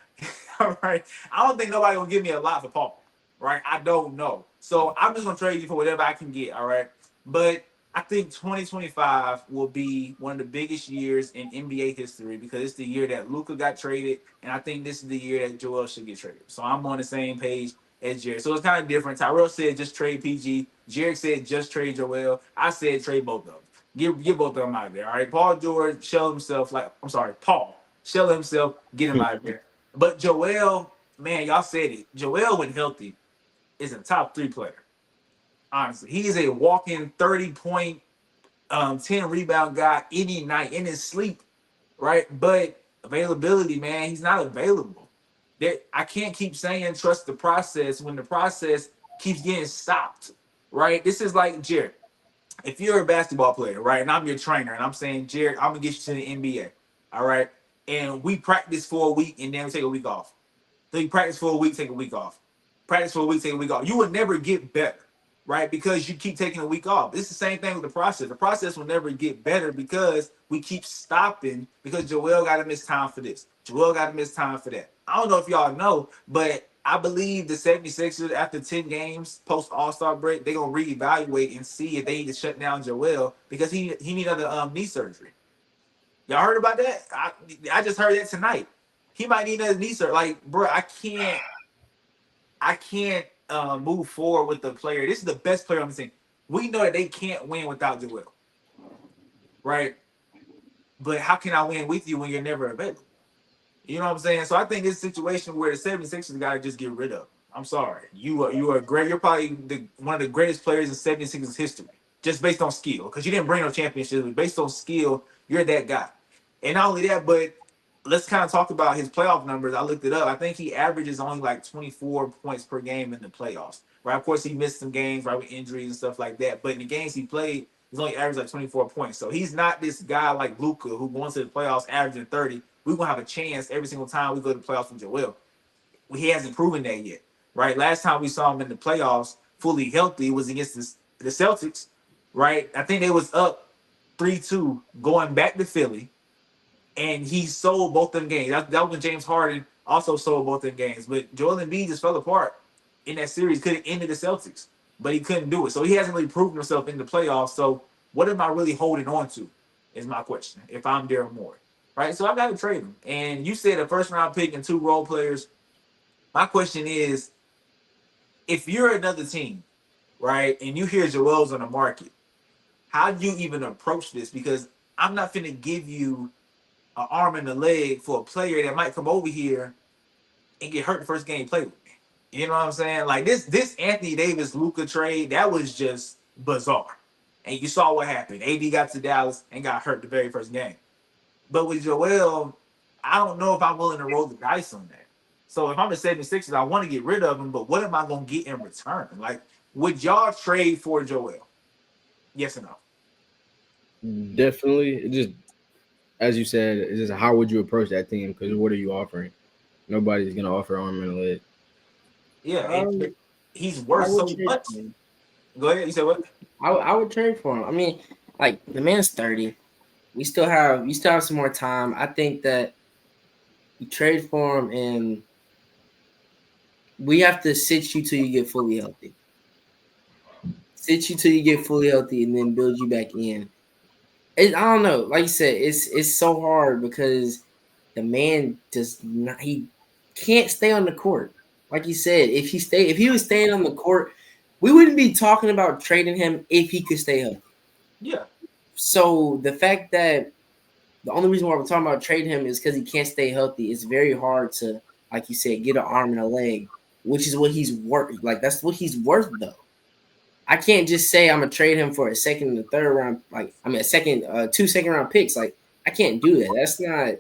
S1: All right. I don't think nobody gonna give me a lot for Paul, right? I don't know. So I'm just gonna trade you for whatever I can get. All right, but I think 2025 will be one of the biggest years in NBA history because it's the year that Luka got traded, and I think this is the year that Joel should get traded. So I'm on the same page as Jared. So it's kind of different. Tyrell said just trade PG. Jared said just trade Joel. I said trade both of them. Get both of them out of there. All right. Paul George shell himself like I'm sorry, Paul shell himself. Get him out of there. But Joel, man, y'all said it. Joel, when healthy, is a top three player. Honestly, he is a walking 30 point 10 rebound guy any night in his sleep, right? But availability, man, he's not available. I can't keep saying trust the process when the process keeps getting stopped, right? This is like Jared. If you're a basketball player, right, and I'm your trainer, and I'm saying, Jared, I'm gonna get you to the NBA, all right, and we practice for a week and then we take a week off. So you practice for a week, take a week off. Practice for a week, take a week off. You will never get better, right? Because you keep taking a week off. It's the same thing with the process. The process will never get better because we keep stopping because Joel got to miss time for this. Joel got to miss time for that. I don't know if y'all know, but I believe the 76ers, after 10 games post All-Star break, they're going to reevaluate and see if they need to shut down Joel because he need another knee surgery. Y'all heard about that? I just heard that tonight. He might need another knee surgery. Like, bro, I can't move forward with the player. This is the best player on the team. We know that they can't win without Joel, right? But how can I win with you when you're never available? You know what I'm saying? So I think this situation where the 76ers got to just get rid of. I'm sorry. You are great. You're probably one of the greatest players in 76ers history, just based on skill. Because you didn't bring no championships, but based on skill, you're that guy. And not only that, but let's kind of talk about his playoff numbers. I looked it up. I think he averages only like 24 points per game in the playoffs. Right? Of course, he missed some games, right, with injuries and stuff like that. But in the games he played, he's only averaged like 24 points. So he's not this guy like Luka who going to the playoffs averaging 30. We're gonna have a chance every single time we go to the playoffs with Joel. He hasn't proven that yet. Right? Last time we saw him in the playoffs fully healthy was against the Celtics. Right? I think they was up 3-2 going back to Philly and he sold both them games. That was when James Harden also sold both them games. But Joel Embiid just fell apart in that series. Could have ended the Celtics, but he couldn't do it. So he hasn't really proven himself in the playoffs. So what am I really holding on to? Is my question. If I'm Daryl Morey, right? So I got to trade him. And you said a first round pick and two role players. My question is, if you're another team, right, and you hear Joel's on the market, how do you even approach this? Because I'm not finna give you an arm and a leg for a player that might come over here and get hurt the first game he played with me. You know what I'm saying? Like this Anthony Davis Luka trade, that was just bizarre. And you saw what happened. AD got to Dallas and got hurt the very first game. But with Joel, I don't know if I'm willing to roll the dice on that. So if I'm the 76ers, I want to get rid of him, but what am I gonna get in return? Like, would y'all trade for Joel? Yes or no?
S2: Definitely. It just as you said, it's just how would you approach that team? Because what are you offering? Nobody's gonna offer arm and a leg.
S1: Yeah, and
S3: Um,
S1: he's
S3: I
S1: worth
S3: would
S1: so
S3: trade
S1: much.
S3: for him.
S1: Go ahead. You said what?
S3: I would trade for him. I mean, like the man's 30. We still have some more time. I think that you trade for him, and we have to sit you till you get fully healthy. Sit you till you get fully healthy, and then build you back in. I don't know. Like you said, it's so hard because the man does not. He can't stay on the court. Like you said, if he was staying on the court, we wouldn't be talking about trading him if he could stay healthy.
S1: Yeah.
S3: So the fact that the only reason why we're talking about trading him is because he can't stay healthy. It's very hard to, like you said, get an arm and a leg, which is what he's worth. Like that's what he's worth, though. I can't just say I'm gonna trade him for a second and a third round. Like I mean, two second round picks. Like I can't do that.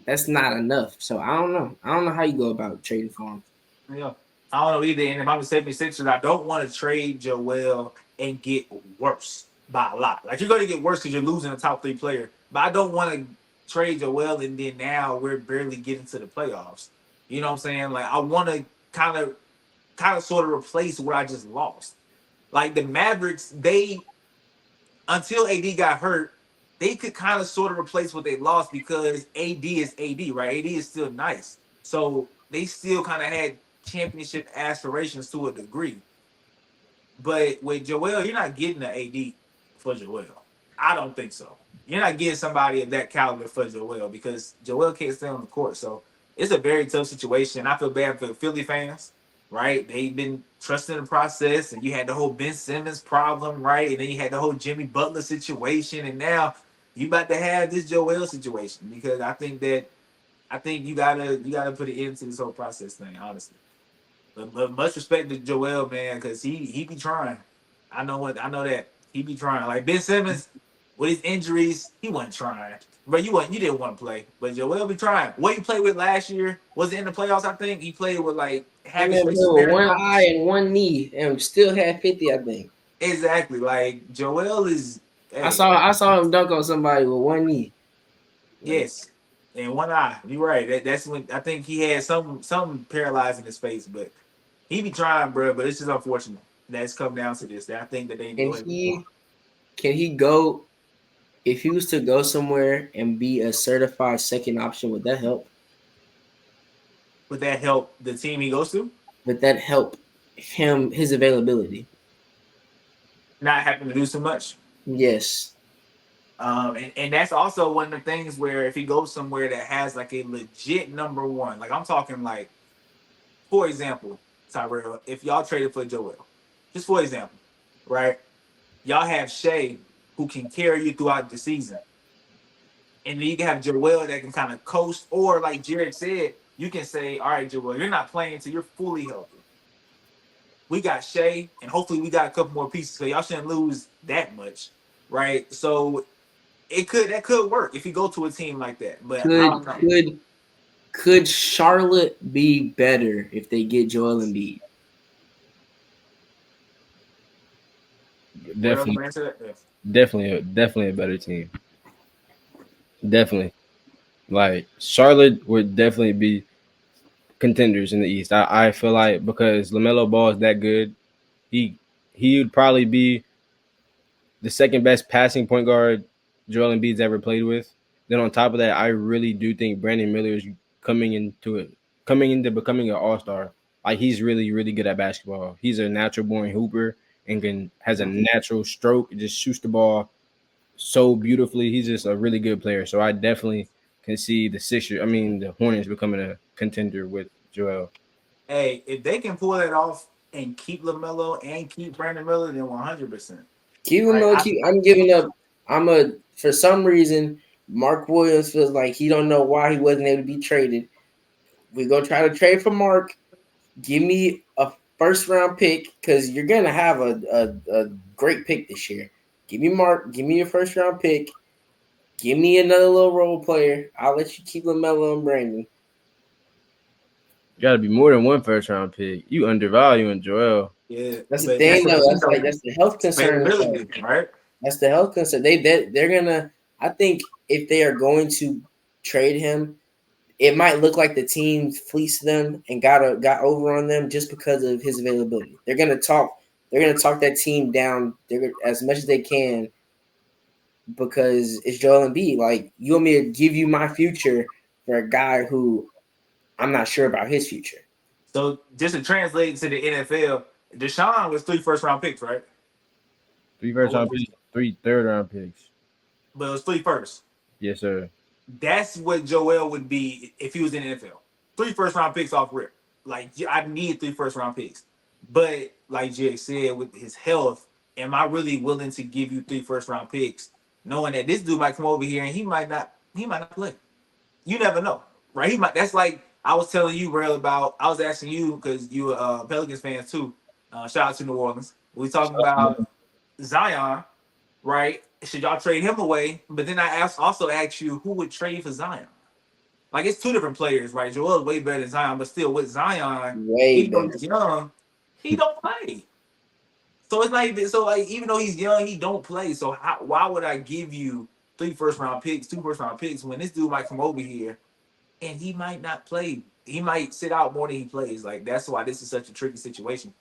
S3: That's not enough. So I don't know. I don't know how you go about trading for him.
S1: Yeah. I don't know either. And if I'm the 76ers, I don't want to trade Joel and get worse by a lot. Like you're going to get worse because you're losing a top three player. But I don't want to trade Joel and then now we're barely getting to the playoffs. You know what I'm saying? Like I want to kind of sort of replace what I just lost. Like the Mavericks, they until AD got hurt, they could kind of sort of replace what they lost because AD is AD, right? AD is still nice. So they still kind of had championship aspirations to a degree. But with Joel, you're not getting an AD for Joel. I don't think so. You're not getting somebody of that caliber for Joel because Joel can't stay on the court. So it's a very tough situation. I feel bad for the Philly fans, right? They've been trusting the process, and you had the whole Ben Simmons problem, right? And then you had the whole Jimmy Butler situation, and now you about to have this Joel situation because I think you gotta put an end to this whole process thing, honestly. But much respect to Joel, man, because he be trying. I know that he be trying. Like Ben Simmons, with his injuries, he wasn't trying. But you didn't want to play. But Joel be trying. What he played with last year was it in the playoffs. I think he played with like
S3: That
S1: half his
S3: man
S1: face
S3: played
S1: was
S3: with one eye
S1: paralyzed.
S3: and one knee and still had 50, I think.
S1: Exactly. Like Joel is.
S3: I
S1: Hey,
S3: saw I saw him dunk on somebody with one knee. Like
S1: yes, and one eye. You're right. That's when I think he had some paralyzed in his face, but he be trying, bro. But it's just unfortunate that it's come down to this. That I think that they need to
S3: can
S1: go ahead and move on.
S3: he go if he was to go somewhere and be a certified second option, would that help?
S1: Would that help the team he goes to?
S3: Would that help him his availability?
S1: Not having to do so much.
S3: Yes.
S1: And that's also one of the things where if he goes somewhere that has like a legit number one, like I'm talking like, for example, Tyrell, if y'all traded for Joel, just for example, right? Y'all have Shea who can carry you throughout the season. And then you can have Joel that can kind of coast, or like Jared said, you can say, all right, Joel, you're not playing until you're fully healthy. We got Shea, and hopefully we got a couple more pieces, so y'all shouldn't lose that much, right? So that could work if you go to a team like that. But I
S3: Could
S1: don't know.
S3: could could Charlotte be better if they get Joel Embiid?
S1: Real
S2: Definitely,
S1: answer that. Yes.
S2: definitely a better team. Definitely, like Charlotte would definitely be contenders in the East. I feel like because Lamelo Ball is that good, he he would probably be the second best passing point guard Joel Embiid's ever played with. Then on top of that, I really do think Brandon Miller is coming into it, coming into becoming an all star. Like he's really good at basketball. He's a natural born hooper and has a natural stroke. Just shoots the ball so beautifully. He's just a really good player. So I definitely can see the Hornets becoming a contender with Joel.
S1: Hey, if they can pull that off and keep Lamelo and keep Brandon Miller, then 100%.
S3: Keep him
S1: Right?
S3: low key. I'm giving up. I'm a for some reason Mark Williams feels like he don't know why he wasn't able to be traded. We go try to trade for Mark. Give me a first round pick because you're gonna have a great pick this year. Give me Mark. Give me your first round pick. Give me another little role player. I'll let you keep Lamelo and Brandon.
S2: Got to be more than one first round pick. You undervaluing Joel.
S1: Yeah,
S3: That's the
S1: but that's
S3: thing
S1: the
S3: though.
S1: thing
S3: That's like
S1: though.
S3: that's the health concern.
S1: Availability, right?
S3: That's the health concern. They're gonna. I think if they are going to trade him, it might look like the team fleeced them and got over on them just because of his availability. They're gonna talk. They're gonna talk that team down. As much as they can because it's Joel Embiid. Like you want me to give you my future for a guy who I'm not sure about his future.
S1: So just to translate to the NFL, Deshaun was three first round picks, right?
S2: Three
S1: Or
S2: first
S1: what?
S2: round picks, three third round picks.
S1: But it was three first.
S2: Yes, sir.
S1: That's what Joel would be if he was in the NFL. Three first round picks off rip. Like I need three first round picks. But like Jay said, with his health, am I really willing to give you three first round picks, knowing that this dude might come over here and he might not play. You never know, right? He might. That's like I was telling you, real about. I was asking you because you Pelicans fans too. Shout out to New Orleans. We talking about Zion, right? Should y'all trade him away? But then I also asked you who would trade for Zion. like it's two different players, right? Joel's way better than Zion, but still with Zion,
S3: Way
S1: even though
S3: better.
S1: he's young, he don't play. So it's not even so like even though he's young, he don't play. So why would I give you 3 first round picks, 2 first round picks when this dude might come over here and he might not play? He might sit out more than he plays. Like that's why this is such a tricky situation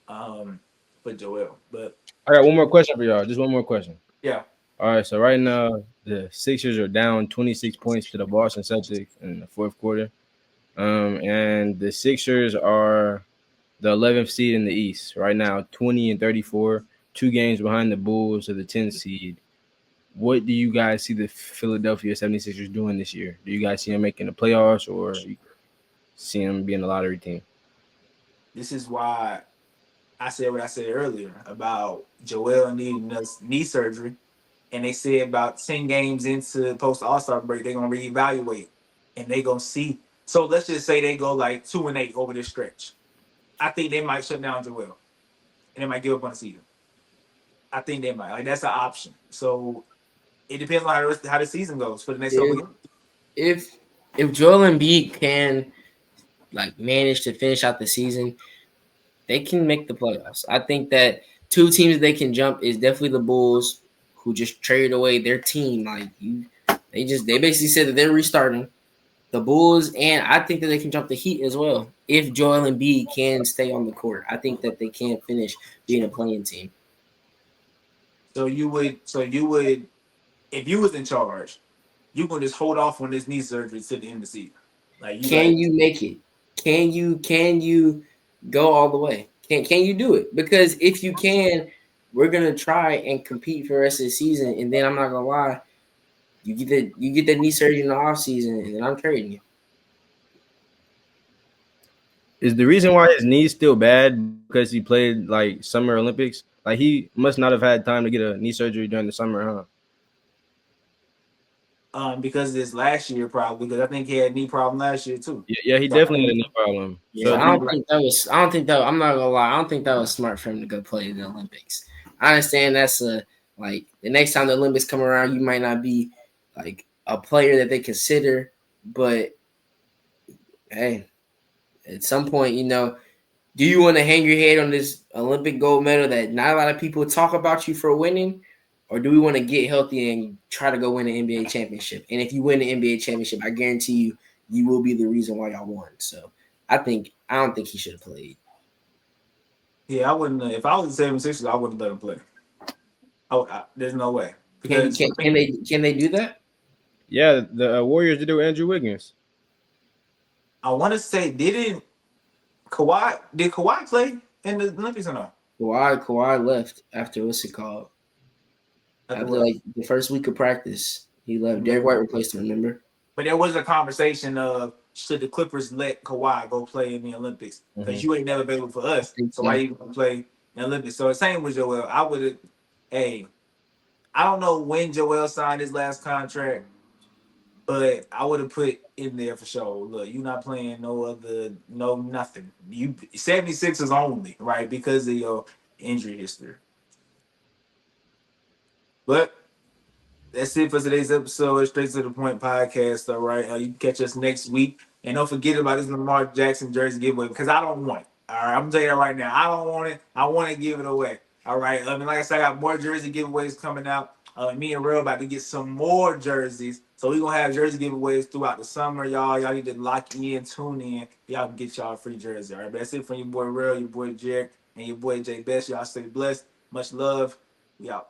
S1: um, for Joel. But
S2: I got one more question for y'all. Just one more question.
S1: yeah,
S2: All right, so right now the Sixers are down 26 points to the Boston Celtics in the fourth quarter. And the Sixers are the 11th seed in the East right now, 20-34, 2 games behind the Bulls of the 10th seed. What do you guys see the Philadelphia 76ers doing this year? Do you guys see them making the playoffs, or you see them being a lottery team?
S1: this is why I said what I said earlier about Joel needing us knee surgery, and they said about 10 games into post All-Star break they're gonna reevaluate and they gonna see. So let's just say they go like 2-8 over this stretch. I think they might shut down Joel and they might give up on the season. I think they might. Like that's an option. So it depends on how the season goes for the next couple
S3: If
S1: games.
S3: if if Joel Embiid can like manage to finish out the season, they can make the playoffs. I think that two teams they can jump is definitely the Bulls, who just traded away their team. Like they basically said that they're restarting the Bulls, and I think that they can jump the Heat as well if Joel Embiid can stay on the court. I think that they can finish being a playing team.
S1: So you would if you was in charge, you gonna just hold off on this knee surgery to the end of the season. Like you
S3: Can
S1: like
S3: you make it? Can you go all the way? Can you do it? Because if you can, we're gonna try and compete for the rest of the season. And then I'm not gonna lie, you get the knee surgery in the off season, and then I'm trading you.
S2: Is the reason why his knee's still bad because he played like Summer Olympics? Like he must not have had time to get a knee surgery during the summer, huh?
S1: because of this last year probably because I think he had knee problem last year too.
S2: Yeah, he
S1: So I
S2: definitely had a
S1: think
S2: knee problem.
S3: But
S1: so
S2: So
S3: I
S1: he
S3: don't
S1: like
S3: think that was. I don't think that. I'm not gonna lie. I don't think that was smart for him to go play in the Olympics. I understand that's a like the next time the Olympics come around, you might not be like a player that they consider, but hey, at some point, do you want to hang your head on this Olympic gold medal that not a lot of people talk about you for winning? Or do we want to get healthy and try to go win an NBA championship? And if you win the NBA championship, I guarantee you, you will be the reason why y'all won. So I don't think he should have played.
S1: yeah, I wouldn't if I was the 76ers, I wouldn't let him play. There's no way.
S3: Can
S1: Because
S3: can can they can they do that?
S2: yeah, the Warriors did it with Andrew Wiggins.
S1: I wanna say did Kawhi play in the Olympics or no?
S3: Kawhi left after what's it called?
S1: After
S3: After
S1: what?
S3: like the first week of practice, he left. Derek White replaced him. Remember?
S1: But there was a conversation of should the Clippers let Kawhi go play in the Olympics? Because
S2: Hmm.
S1: you ain't never available for
S3: I
S1: us.
S3: think
S1: So why
S3: so.
S1: you gonna play in the Olympics? So the same with Joel. I would have hey, I don't know when Joel signed his last contract, but I would have put in there for sure. Look, you not playing no nothing. You 76ers only, right? Because of your injury history. But that's it for today's episode. Straight to the point podcast. All right. You can catch us next week. And don't forget about this Lamar Jackson jersey giveaway because I don't want it. All right. I'm telling you that right now. I don't want it. I want to give it away. All right. I mean, like I said, I got more jersey giveaways coming out. Me and Real about to get some more jerseys. So we're going to have jersey giveaways throughout the summer, y'all. Y'all need to lock in, tune in. Y'all can get y'all a free jersey. All right. But that's it from your boy Real, your boy Jared, and your boy Jay Best. Y'all stay blessed. Much love. We out.